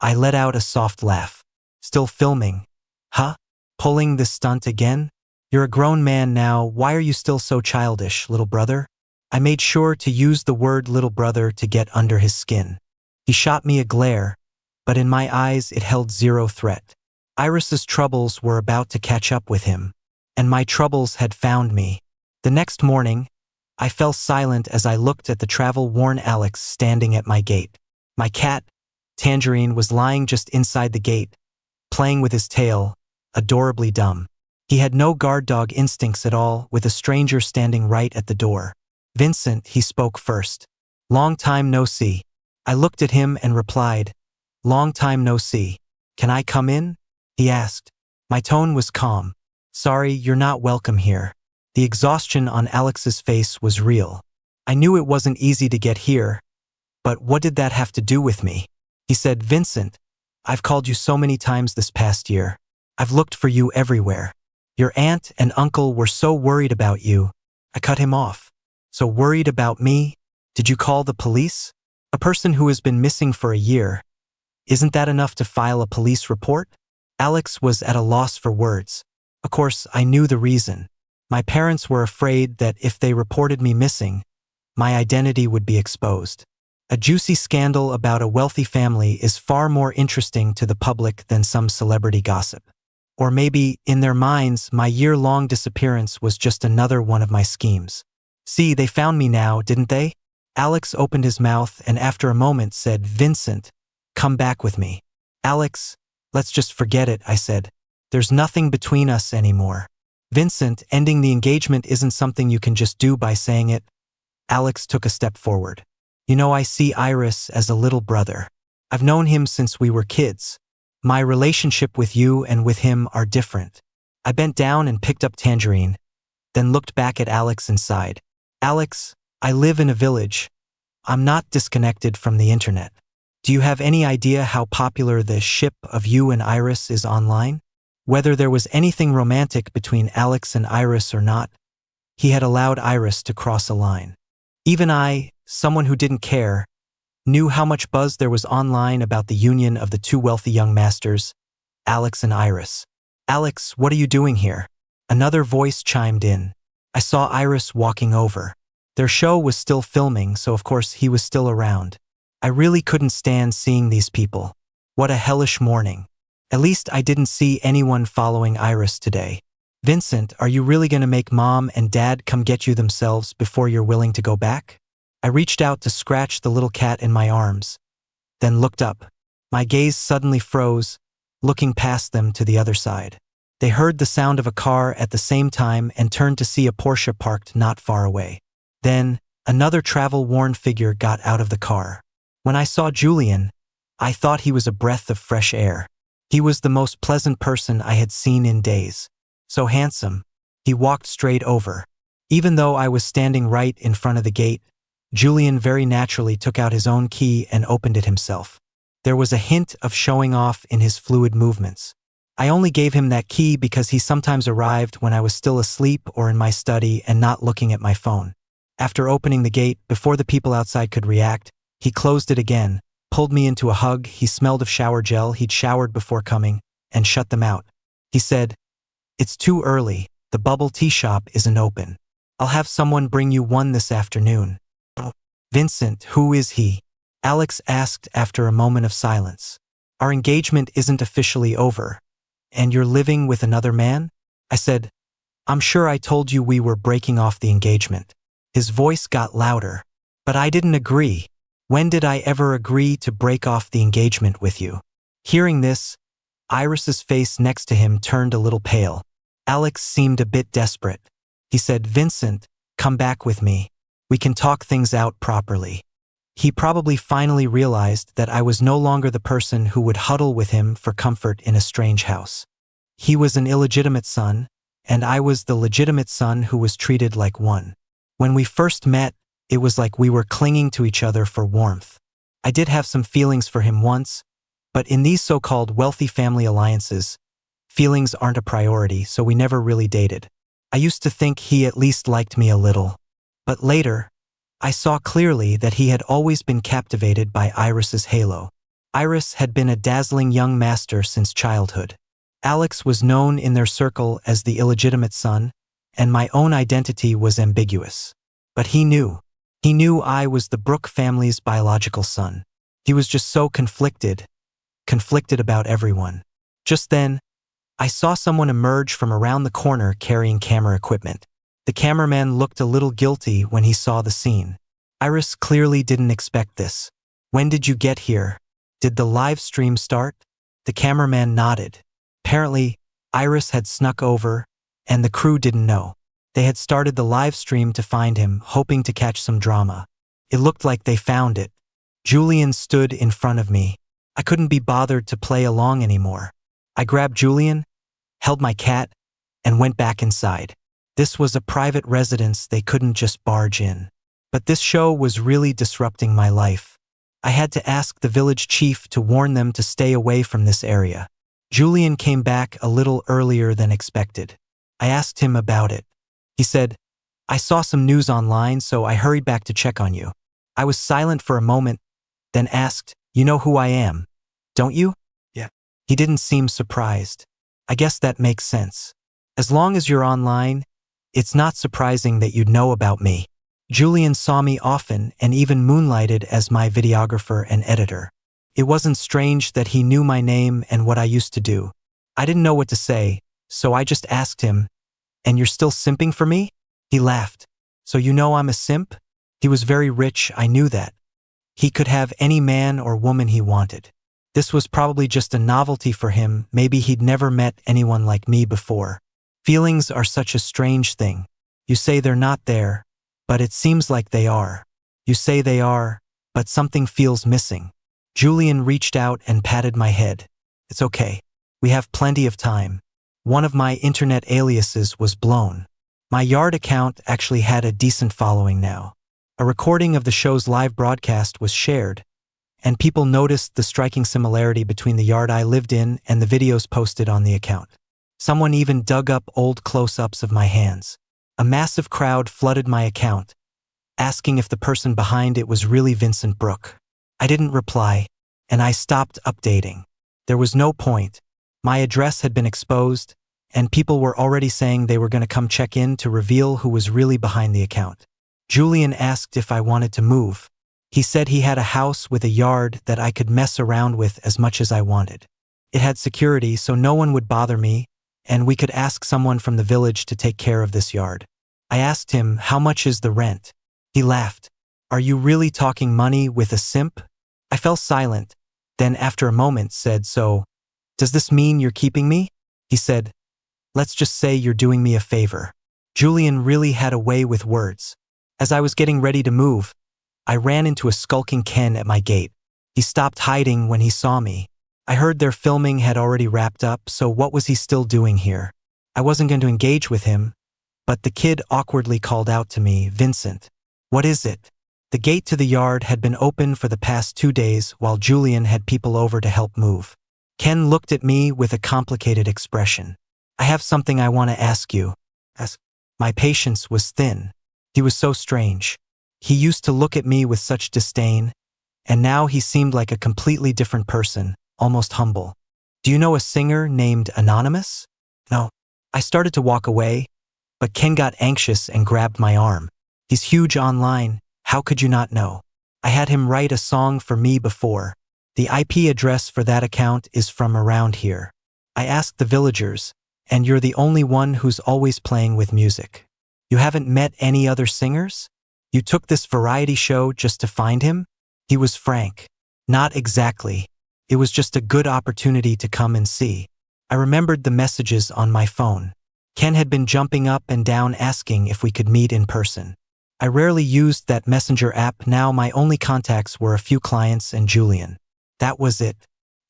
I let out a soft laugh. Still filming? Huh? Pulling this stunt again? You're a grown man now, why are you still so childish, little brother? I made sure to use the word little brother to get under his skin. He shot me a glare, but in my eyes it held zero threat. Iris's troubles were about to catch up with him, and my troubles had found me. The next morning, I fell silent as I looked at the travel-worn Alex standing at my gate. My cat, Tangerine, was lying just inside the gate, playing with his tail, adorably dumb. He had no guard dog instincts at all, with a stranger standing right at the door. Vincent, he spoke first. Long time no see. I looked at him and replied, long time no see. Can I come in? He asked. My tone was calm. Sorry, you're not welcome here. The exhaustion on Alex's face was real. I knew it wasn't easy to get here, but what did that have to do with me? He said, Vincent, I've called you so many times this past year. I've looked for you everywhere. Your aunt and uncle were so worried about you. I cut him off. So worried about me? Did you call the police? A person who has been missing for a year. Isn't that enough to file a police report? Alex was at a loss for words. Of course, I knew the reason. My parents were afraid that if they reported me missing, my identity would be exposed. A juicy scandal about a wealthy family is far more interesting to the public than some celebrity gossip. Or maybe, in their minds, my year-long disappearance was just another one of my schemes. See, they found me now, didn't they? Alex opened his mouth and after a moment said, Vincent, come back with me. Alex, let's just forget it, I said. There's nothing between us anymore. Vincent, ending the engagement isn't something you can just do by saying it. Alex took a step forward. You know, I see Iris as a little brother. I've known him since we were kids. My relationship with you and with him are different. I bent down and picked up Tangerine, then looked back at Alex and sighed. Alex, I live in a village. I'm not disconnected from the internet. Do you have any idea how popular the ship of you and Iris is online? Whether there was anything romantic between Alex and Iris or not, he had allowed Iris to cross a line. Even I, someone who didn't care, knew how much buzz there was online about the union of the two wealthy young masters, Alex and Iris. Alex, what are you doing here? Another voice chimed in. I saw Iris walking over. Their show was still filming, so of course he was still around. I really couldn't stand seeing these people. What a hellish morning. At least I didn't see anyone following Iris today. Vincent, are you really going to make mom and dad come get you themselves before you're willing to go back? I reached out to scratch the little cat in my arms, then looked up. My gaze suddenly froze, looking past them to the other side. They heard the sound of a car at the same time and turned to see a Porsche parked not far away. Then, another travel-worn figure got out of the car. When I saw Julian, I thought he was a breath of fresh air. He was the most pleasant person I had seen in days. So handsome. He walked straight over. Even though I was standing right in front of the gate, Julian very naturally took out his own key and opened it himself. There was a hint of showing off in his fluid movements. I only gave him that key because he sometimes arrived when I was still asleep or in my study and not looking at my phone. After opening the gate, before the people outside could react, he closed it again, pulled me into a hug. He smelled of shower gel, he'd showered before coming, and shut them out. He said, "It's too early, the bubble tea shop isn't open. I'll have someone bring you one this afternoon." "Vincent, who is he?" Alex asked after a moment of silence. "Our engagement isn't officially over. And you're living with another man?" I said, "I'm sure I told you we were breaking off the engagement." His voice got louder. "But I didn't agree. When did I ever agree to break off the engagement with you?" Hearing this, Iris's face next to him turned a little pale. Alex seemed a bit desperate. He said, "Vincent, come back with me. We can talk things out properly." He probably finally realized that I was no longer the person who would huddle with him for comfort in a strange house. He was an illegitimate son, and I was the legitimate son who was treated like one. When we first met, it was like we were clinging to each other for warmth. I did have some feelings for him once, but in these so-called wealthy family alliances, feelings aren't a priority, so we never really dated. I used to think he at least liked me a little. But later, I saw clearly that he had always been captivated by Iris's halo. Iris had been a dazzling young master since childhood. Alex was known in their circle as the illegitimate son, and my own identity was ambiguous. But he knew. He knew I was the Brooke family's biological son. He was just so conflicted about everyone. Just then, I saw someone emerge from around the corner carrying camera equipment. The cameraman looked a little guilty when he saw the scene. Iris clearly didn't expect this. "When did you get here? Did the live stream start?" The cameraman nodded. Apparently, Iris had snuck over, and the crew didn't know. They had started the live stream to find him, hoping to catch some drama. It looked like they found it. Julian stood in front of me. I couldn't be bothered to play along anymore. I grabbed Julian, held my cat, and went back inside. This was a private residence, they couldn't just barge in. But this show was really disrupting my life. I had to ask the village chief to warn them to stay away from this area. Julian came back a little earlier than expected. I asked him about it. He said, "I saw some news online, so I hurried back to check on you." I was silent for a moment, then asked, "You know who I am, don't you?" "Yeah." He didn't seem surprised. I guess that makes sense. As long as you're online, it's not surprising that you'd know about me. Julian saw me often and even moonlighted as my videographer and editor. It wasn't strange that he knew my name and what I used to do. I didn't know what to say, so I just asked him, "And you're still simping for me?" He laughed. "So you know I'm a simp?" He was very rich, I knew that. He could have any man or woman he wanted. This was probably just a novelty for him, maybe he'd never met anyone like me before. Feelings are such a strange thing. You say they're not there, but it seems like they are. You say they are, but something feels missing. Julian reached out and patted my head. "It's okay. We have plenty of time." One of my internet aliases was blown. My Yard account actually had a decent following now. A recording of the show's live broadcast was shared, and people noticed the striking similarity between the yard I lived in and the videos posted on the account. Someone even dug up old close-ups of my hands. A massive crowd flooded my account, asking if the person behind it was really Vincent Brooke. I didn't reply, and I stopped updating. There was no point. My address had been exposed, and people were already saying they were going to come check in to reveal who was really behind the account. Julian asked if I wanted to move. He said he had a house with a yard that I could mess around with as much as I wanted. It had security, so no one would bother me, and we could ask someone from the village to take care of this yard. I asked him, "How much is the rent?" He laughed. "Are you really talking money with a simp?" I fell silent, then after a moment said, "So, does this mean you're keeping me?" He said, "Let's just say you're doing me a favor." Julian really had a way with words. As I was getting ready to move, I ran into a skulking Ken at my gate. He stopped hiding when he saw me. I heard their filming had already wrapped up, so what was he still doing here? I wasn't going to engage with him, but the kid awkwardly called out to me, "Vincent, what is it?" The gate to the yard had been open for the past 2 days while Julian had people over to help move. Ken looked at me with a complicated expression. "I have something I want to ask you." My patience was thin. He was so strange. He used to look at me with such disdain, and now he seemed like a completely different person, almost humble. "Do you know a singer named Anonymous?" "No." I started to walk away, but Ken got anxious and grabbed my arm. "He's huge online. How could you not know? I had him write a song for me before. The IP address for that account is from around here. I asked the villagers, and you're the only one who's always playing with music. You haven't met any other singers? You took this variety show just to find him?" He was frank. "Not exactly. It was just a good opportunity to come and see." I remembered the messages on my phone. Ken had been jumping up and down asking if we could meet in person. I rarely used that messenger app now. My only contacts were a few clients and Julian. That was it.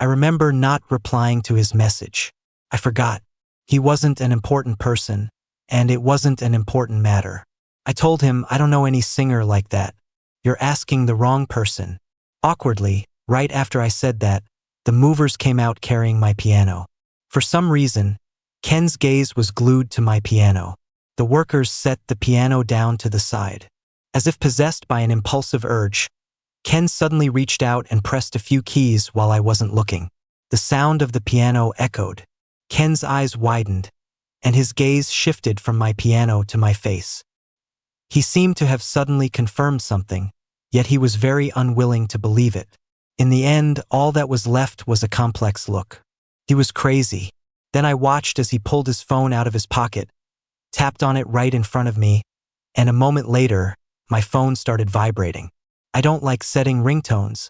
I remember not replying to his message. I forgot. He wasn't an important person, and it wasn't an important matter. I told him, "I don't know any singer like that. You're asking the wrong person." Awkwardly, right after I said that, the movers came out carrying my piano. For some reason, Ken's gaze was glued to my piano. The workers set the piano down to the side. As if possessed by an impulsive urge, Ken suddenly reached out and pressed a few keys while I wasn't looking. The sound of the piano echoed. Ken's eyes widened, and his gaze shifted from my piano to my face. He seemed to have suddenly confirmed something, yet he was very unwilling to believe it. In the end, all that was left was a complex look. He was crazy. Then I watched as he pulled his phone out of his pocket, tapped on it right in front of me, and a moment later, my phone started vibrating. I don't like setting ringtones,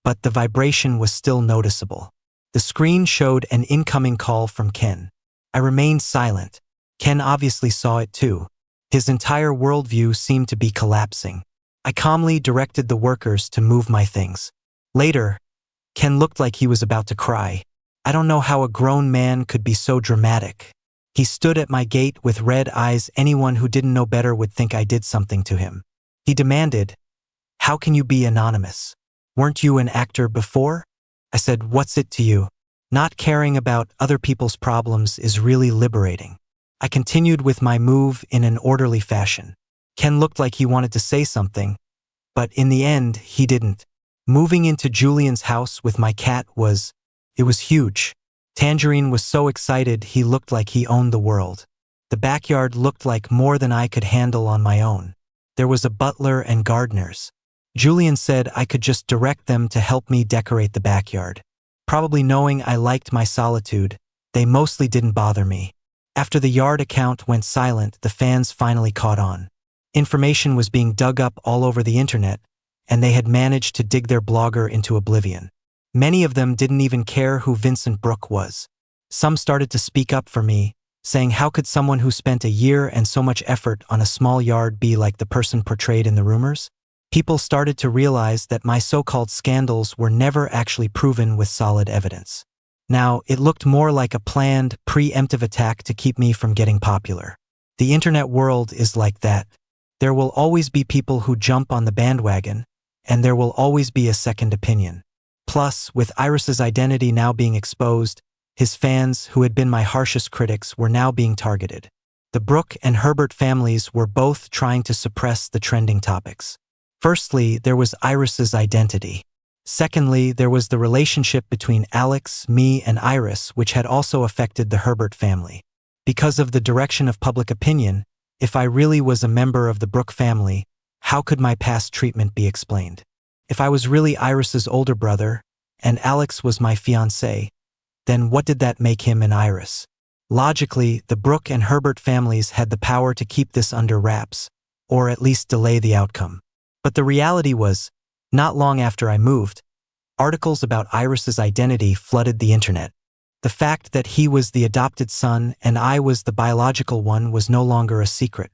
but the vibration was still noticeable. The screen showed an incoming call from Ken. I remained silent. Ken obviously saw it too. His entire worldview seemed to be collapsing. I calmly directed the workers to move my things. Later, Ken looked like he was about to cry. I don't know how a grown man could be so dramatic. He stood at my gate with red eyes. Anyone who didn't know better would think I did something to him. He demanded, "How can you be anonymous? Weren't you an actor before?" I said, "What's it to you? Not caring about other people's problems is really liberating." I continued with my move in an orderly fashion. Ken looked like he wanted to say something, but in the end, he didn't. Moving into Julian's house with my cat it was huge. Tangerine was so excited he looked like he owned the world. The backyard looked like more than I could handle on my own. There was a butler and gardeners. Julian said I could just direct them to help me decorate the backyard. Probably knowing I liked my solitude, they mostly didn't bother me. After the yard account went silent, the fans finally caught on. Information was being dug up all over the internet, and they had managed to dig their blogger into oblivion. Many of them didn't even care who Vincent Brooke was. Some started to speak up for me, saying how could someone who spent a year and so much effort on a small yard be like the person portrayed in the rumors? People started to realize that my so-called scandals were never actually proven with solid evidence. Now, it looked more like a planned, preemptive attack to keep me from getting popular. The internet world is like that. There will always be people who jump on the bandwagon, and there will always be a second opinion. Plus, with Iris's identity now being exposed, his fans, who had been my harshest critics, were now being targeted. The Brooke and Herbert families were both trying to suppress the trending topics. Firstly, there was Iris's identity. Secondly, there was the relationship between Alex, me, and Iris, which had also affected the Herbert family. Because of the direction of public opinion, if I really was a member of the Brooke family, how could my past treatment be explained? If I was really Iris's older brother, and Alex was my fiance, then what did that make him and Iris? Logically, the Brooke and Herbert families had the power to keep this under wraps, or at least delay the outcome. But the reality was, not long after I moved, articles about Iris's identity flooded the internet. The fact that he was the adopted son and I was the biological one was no longer a secret.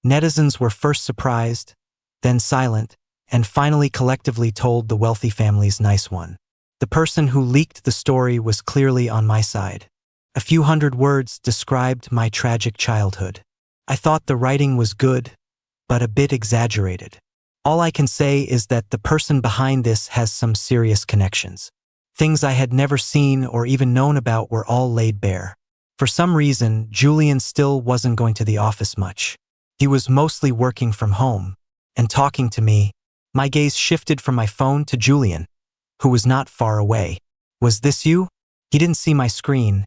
Netizens were first surprised, then silent, and finally collectively told the wealthy family's nice one. The person who leaked the story was clearly on my side. A few hundred words described my tragic childhood. I thought the writing was good, but a bit exaggerated. All I can say is that the person behind this has some serious connections. Things I had never seen or even known about were all laid bare. For some reason, Julian still wasn't going to the office much. He was mostly working from home and talking to me. My gaze shifted from my phone to Julian, who was not far away. Was this you? He didn't see my screen,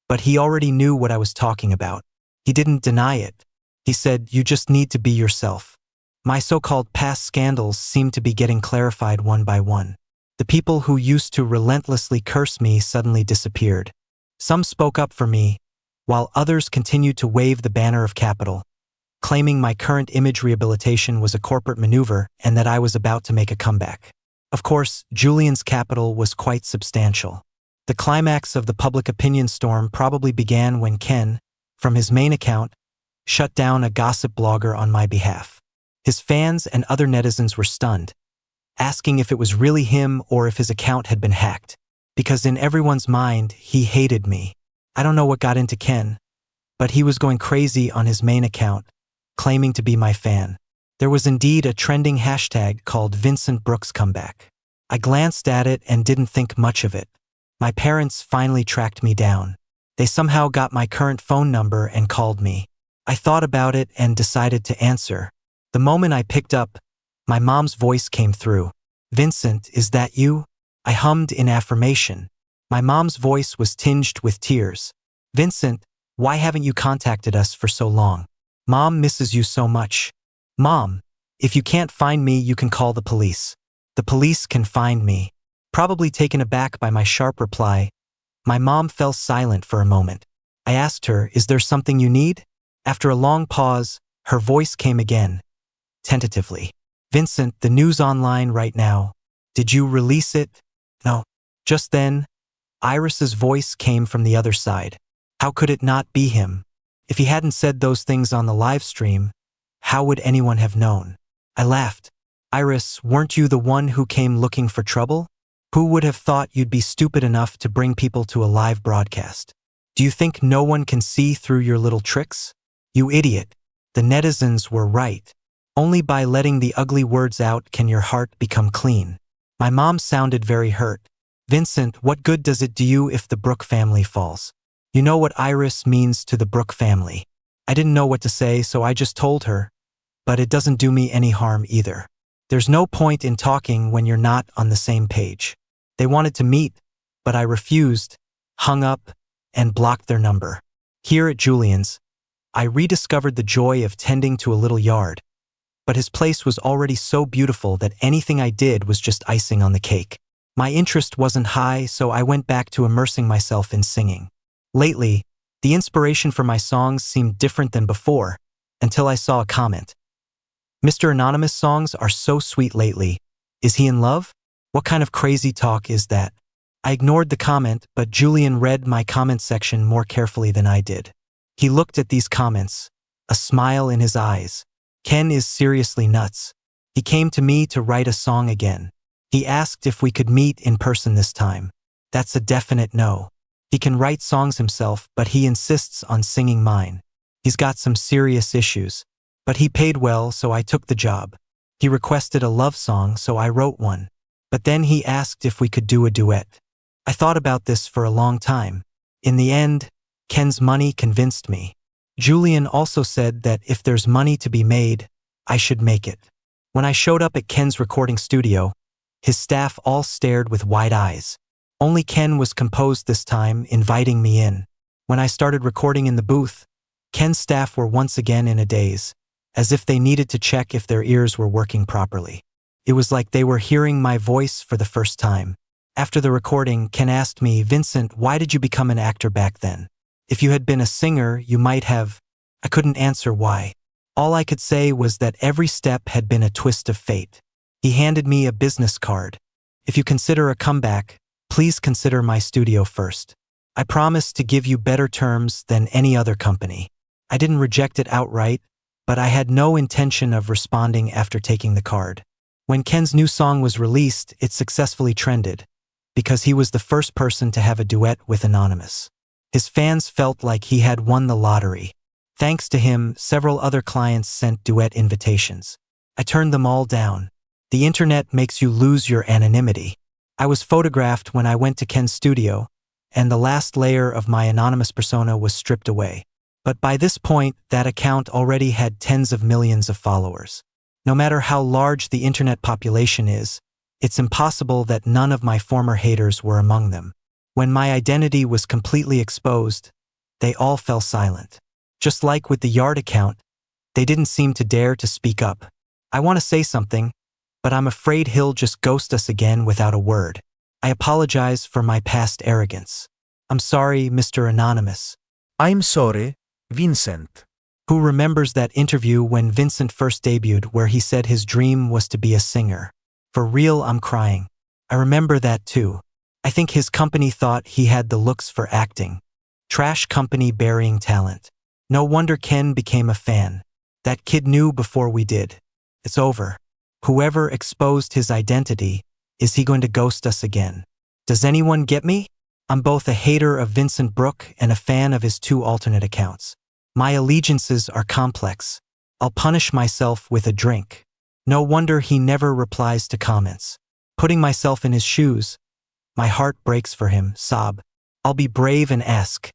but he already knew what I was talking about. He didn't deny it. He said, "You just need to be yourself." My so-called past scandals seemed to be getting clarified one by one. The people who used to relentlessly curse me suddenly disappeared. Some spoke up for me, while others continued to wave the banner of capital, claiming my current image rehabilitation was a corporate maneuver and that I was about to make a comeback. Of course, Julian's capital was quite substantial. The climax of the public opinion storm probably began when Ken, from his main account, shut down a gossip blogger on my behalf. His fans and other netizens were stunned, asking if it was really him or if his account had been hacked, because in everyone's mind, he hated me. I don't know what got into Ken, but he was going crazy on his main account, claiming to be my fan. There was indeed a trending hashtag called Vincent Brooks Comeback. I glanced at it and didn't think much of it. My parents finally tracked me down. They somehow got my current phone number and called me. I thought about it and decided to answer. The moment I picked up, my mom's voice came through. "Vincent, is that you?" I hummed in affirmation. My mom's voice was tinged with tears. "Vincent, why haven't you contacted us for so long? Mom misses you so much." "Mom, if you can't find me, you can call the police." "The police can find me." Probably taken aback by my sharp reply, my mom fell silent for a moment. I asked her, "Is there something you need?" After a long pause, her voice came again, tentatively. "Vincent, the news online right now. Did you release it?" "No." Just then, Iris's voice came from the other side. How could it not be him? If he hadn't said those things on the live stream, how would anyone have known? I laughed. "Iris, weren't you the one who came looking for trouble? Who would have thought you'd be stupid enough to bring people to a live broadcast? Do you think no one can see through your little tricks? You idiot." The netizens were right. Only by letting the ugly words out can your heart become clean. My mom sounded very hurt. "Vincent, what good does it do you if the Brooke family falls? You know what Iris means to the Brooke family." I didn't know what to say, so I just told her, "But it doesn't do me any harm either. There's no point in talking when you're not on the same page." They wanted to meet, but I refused, hung up, and blocked their number. Here at Julian's, I rediscovered the joy of tending to a little yard, but his place was already so beautiful that anything I did was just icing on the cake. My interest wasn't high, so I went back to immersing myself in singing. Lately, the inspiration for my songs seemed different than before, until I saw a comment. "Mr. Anonymous songs are so sweet lately. Is he in love? What kind of crazy talk is that?" I ignored the comment, but Julian read my comment section more carefully than I did. He looked at these comments, a smile in his eyes. "Ken is seriously nuts. He came to me to write a song again. He asked if we could meet in person this time. That's a definite no. He can write songs himself, but he insists on singing mine. He's got some serious issues, but he paid well, so I took the job. He requested a love song, so I wrote one. But then he asked if we could do a duet. I thought about this for a long time. In the end, Ken's money convinced me. Julian also said that if there's money to be made, I should make it. When I showed up at Ken's recording studio, his staff all stared with wide eyes. Only Ken was composed this time, inviting me in. When I started recording in the booth, Ken's staff were once again in a daze, as if they needed to check if their ears were working properly. It was like they were hearing my voice for the first time. After the recording, Ken asked me, "Vincent, why did you become an actor back then? If you had been a singer, you might have..." I couldn't answer why. All I could say was that every step had been a twist of fate. He handed me a business card. "If you consider a comeback, please consider my studio first. I promise to give you better terms than any other company." I didn't reject it outright, but I had no intention of responding after taking the card. When Ken's new song was released, it successfully trended. because he was the first person to have a duet with Anonymous. His fans felt like he had won the lottery. Thanks to him, several other clients sent duet invitations. I turned them all down. The internet makes you lose your anonymity. I was photographed when I went to Ken's studio, and the last layer of my anonymous persona was stripped away. But by this point, that account already had tens of millions of followers. No matter how large the internet population is, it's impossible that none of my former haters were among them. When my identity was completely exposed, they all fell silent. Just like with the Yard account, they didn't seem to dare to speak up. I want to say something, but I'm afraid he'll just ghost us again without a word. I apologize for my past arrogance. I'm sorry, Mr. Anonymous. I'm sorry, Vincent. Who remembers that interview when Vincent first debuted where he said his dream was to be a singer? For real, I'm crying. I remember that too. I think his company thought he had the looks for acting. Trash company burying talent. No wonder Ken became a fan. That kid knew before we did. It's over. Whoever exposed his identity, is he going to ghost us again? Does anyone get me? I'm both a hater of Vincent Brooke and a fan of his two alternate accounts. My allegiances are complex. I'll punish myself with a drink. No wonder he never replies to comments. Putting myself in his shoes, my heart breaks for him, sob. I'll be brave and ask,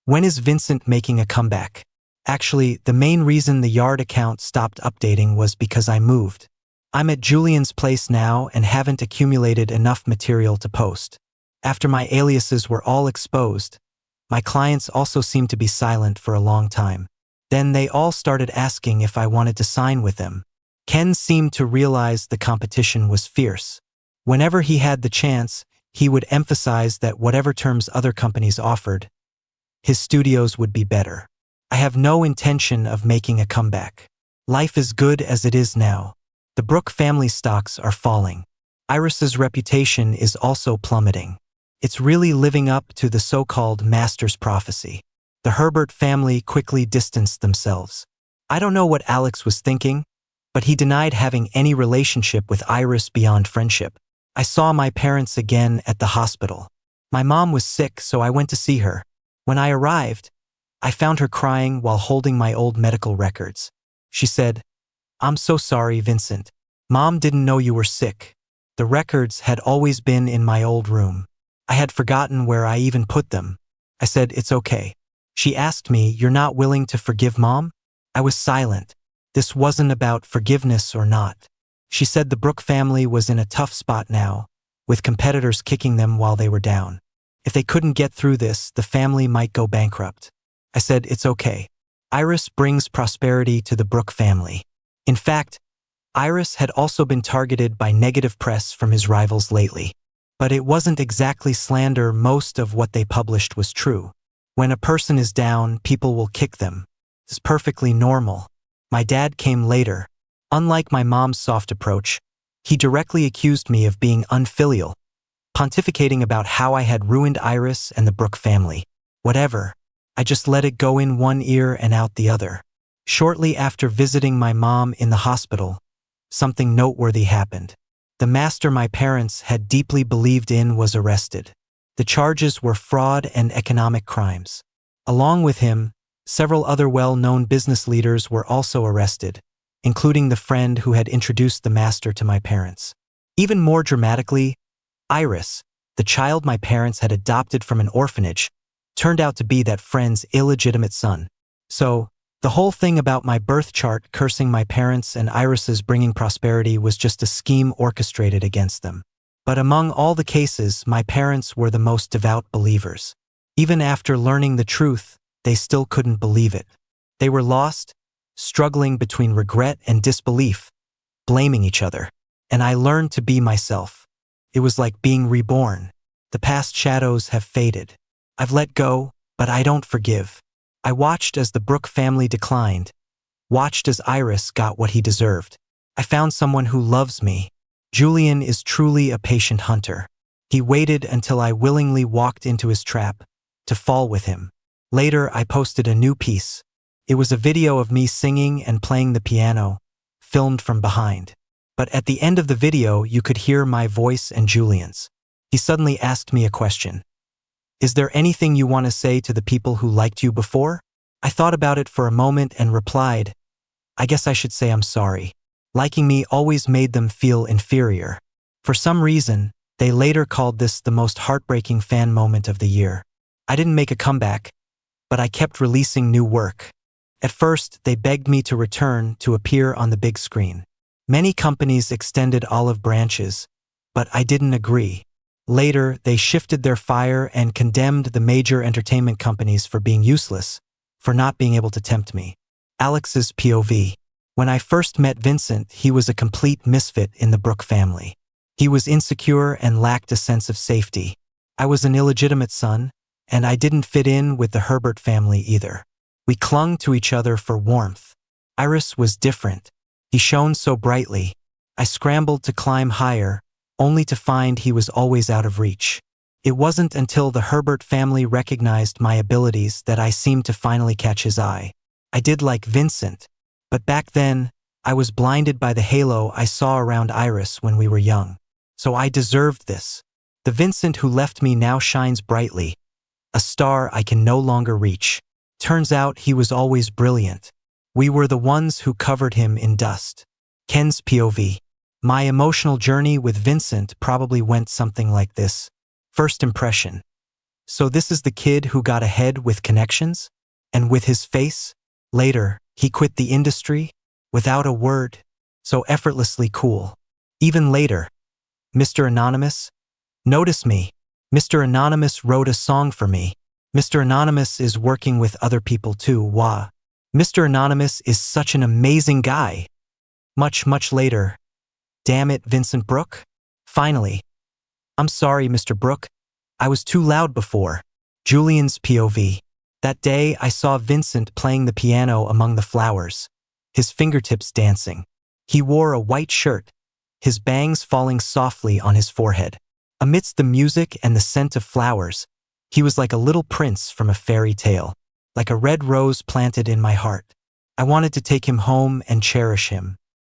when is Vincent making a comeback? Actually, the main reason the Yard account stopped updating was because I moved. I'm at Julian's place now and haven't accumulated enough material to post. After my aliases were all exposed, my clients also seemed to be silent for a long time. Then they all started asking if I wanted to sign with them. Ken seemed to realize the competition was fierce. Whenever he had the chance, he would emphasize that whatever terms other companies offered, his studios would be better. I have no intention of making a comeback. Life is good as it is now. The Brooke family stocks are falling. Iris's reputation is also plummeting. It's really living up to the so-called master's prophecy. The Herbert family quickly distanced themselves. I don't know what Alex was thinking, but he denied having any relationship with Iris beyond friendship. I saw my parents again at the hospital. My mom was sick, so I went to see her. When I arrived, I found her crying while holding my old medical records. She said, "I'm so sorry, Vincent. Mom didn't know you were sick. The records had always been in my old room. I had forgotten where I even put them." I said, "It's okay." She asked me, "You're not willing to forgive Mom?" I was silent. This wasn't about forgiveness or not. She said the Brooke family was in a tough spot now, with competitors kicking them while they were down. If they couldn't get through this, the family might go bankrupt. I said, "It's okay. Iris brings prosperity to the Brooke family." In fact, Iris had also been targeted by negative press from his rivals lately. But it wasn't exactly slander. Most of what they published was true. When a person is down, people will kick them. It's perfectly normal. My dad came later. Unlike my mom's soft approach, he directly accused me of being unfilial, pontificating about how I had ruined Iris and the Brooke family. Whatever. I just let it go in one ear and out the other. Shortly after visiting my mom in the hospital, something noteworthy happened. The master my parents had deeply believed in was arrested. The charges were fraud and economic crimes. Along with him, several other well-known business leaders were also arrested, including the friend who had introduced the master to my parents. Even more dramatically, Iris, the child my parents had adopted from an orphanage, turned out to be that friend's illegitimate son. So, the whole thing about my birth chart cursing my parents and Iris's bringing prosperity was just a scheme orchestrated against them. But among all the cases, my parents were the most devout believers. Even after learning the truth, they still couldn't believe it. They were lost, struggling between regret and disbelief, blaming each other. And I learned to be myself. It was like being reborn. The past shadows have faded. I've let go, but I don't forgive. I watched as the Brooke family declined, watched as Iris got what he deserved. I found someone who loves me. Julian is truly a patient hunter. He waited until I willingly walked into his trap, to fall with him. Later, I posted a new piece. It was a video of me singing and playing the piano, filmed from behind. But at the end of the video, you could hear my voice and Julian's. He suddenly asked me a question. Is there anything you want to say to the people who liked you before? I thought about it for a moment and replied, I guess I should say I'm sorry. Liking me always made them feel inferior. For some reason, they later called this the most heartbreaking fan moment of the year. I didn't make a comeback, but I kept releasing new work. At first, they begged me to return to appear on the big screen. Many companies extended olive branches, but I didn't agree. Later, they shifted their fire and condemned the major entertainment companies for being useless, for not being able to tempt me. Alex's POV. When I first met Vincent, he was a complete misfit in the Brooke family. He was insecure and lacked a sense of safety. I was an illegitimate son, and I didn't fit in with the Herbert family either. We clung to each other for warmth. Iris was different. He shone so brightly. I scrambled to climb higher, only to find he was always out of reach. It wasn't until the Herbert family recognized my abilities that I seemed to finally catch his eye. I did like Vincent, but back then, I was blinded by the halo I saw around Iris when we were young. So I deserved this. The Vincent who left me now shines brightly, a star I can no longer reach. Turns out he was always brilliant. We were the ones who covered him in dust. Ken's POV. My emotional journey with Vincent probably went something like this. First impression. So this is the kid who got ahead with connections? And with his face? Later, he quit the industry? Without a word? So effortlessly cool. Even later. Mr. Anonymous? Notice me. Mr. Anonymous wrote a song for me. Mr. Anonymous is working with other people too, wah. Mr. Anonymous is such an amazing guy. Much later. Damn it, Vincent Brooke? Finally. I'm sorry, Mr. Brooke. I was too loud before. Julian's POV. That day, I saw Vincent playing the piano among the flowers, his fingertips dancing. He wore a white shirt, his bangs falling softly on his forehead. Amidst the music and the scent of flowers, he was like a little prince from a fairy tale, like a red rose planted in my heart. I wanted to take him home and cherish him.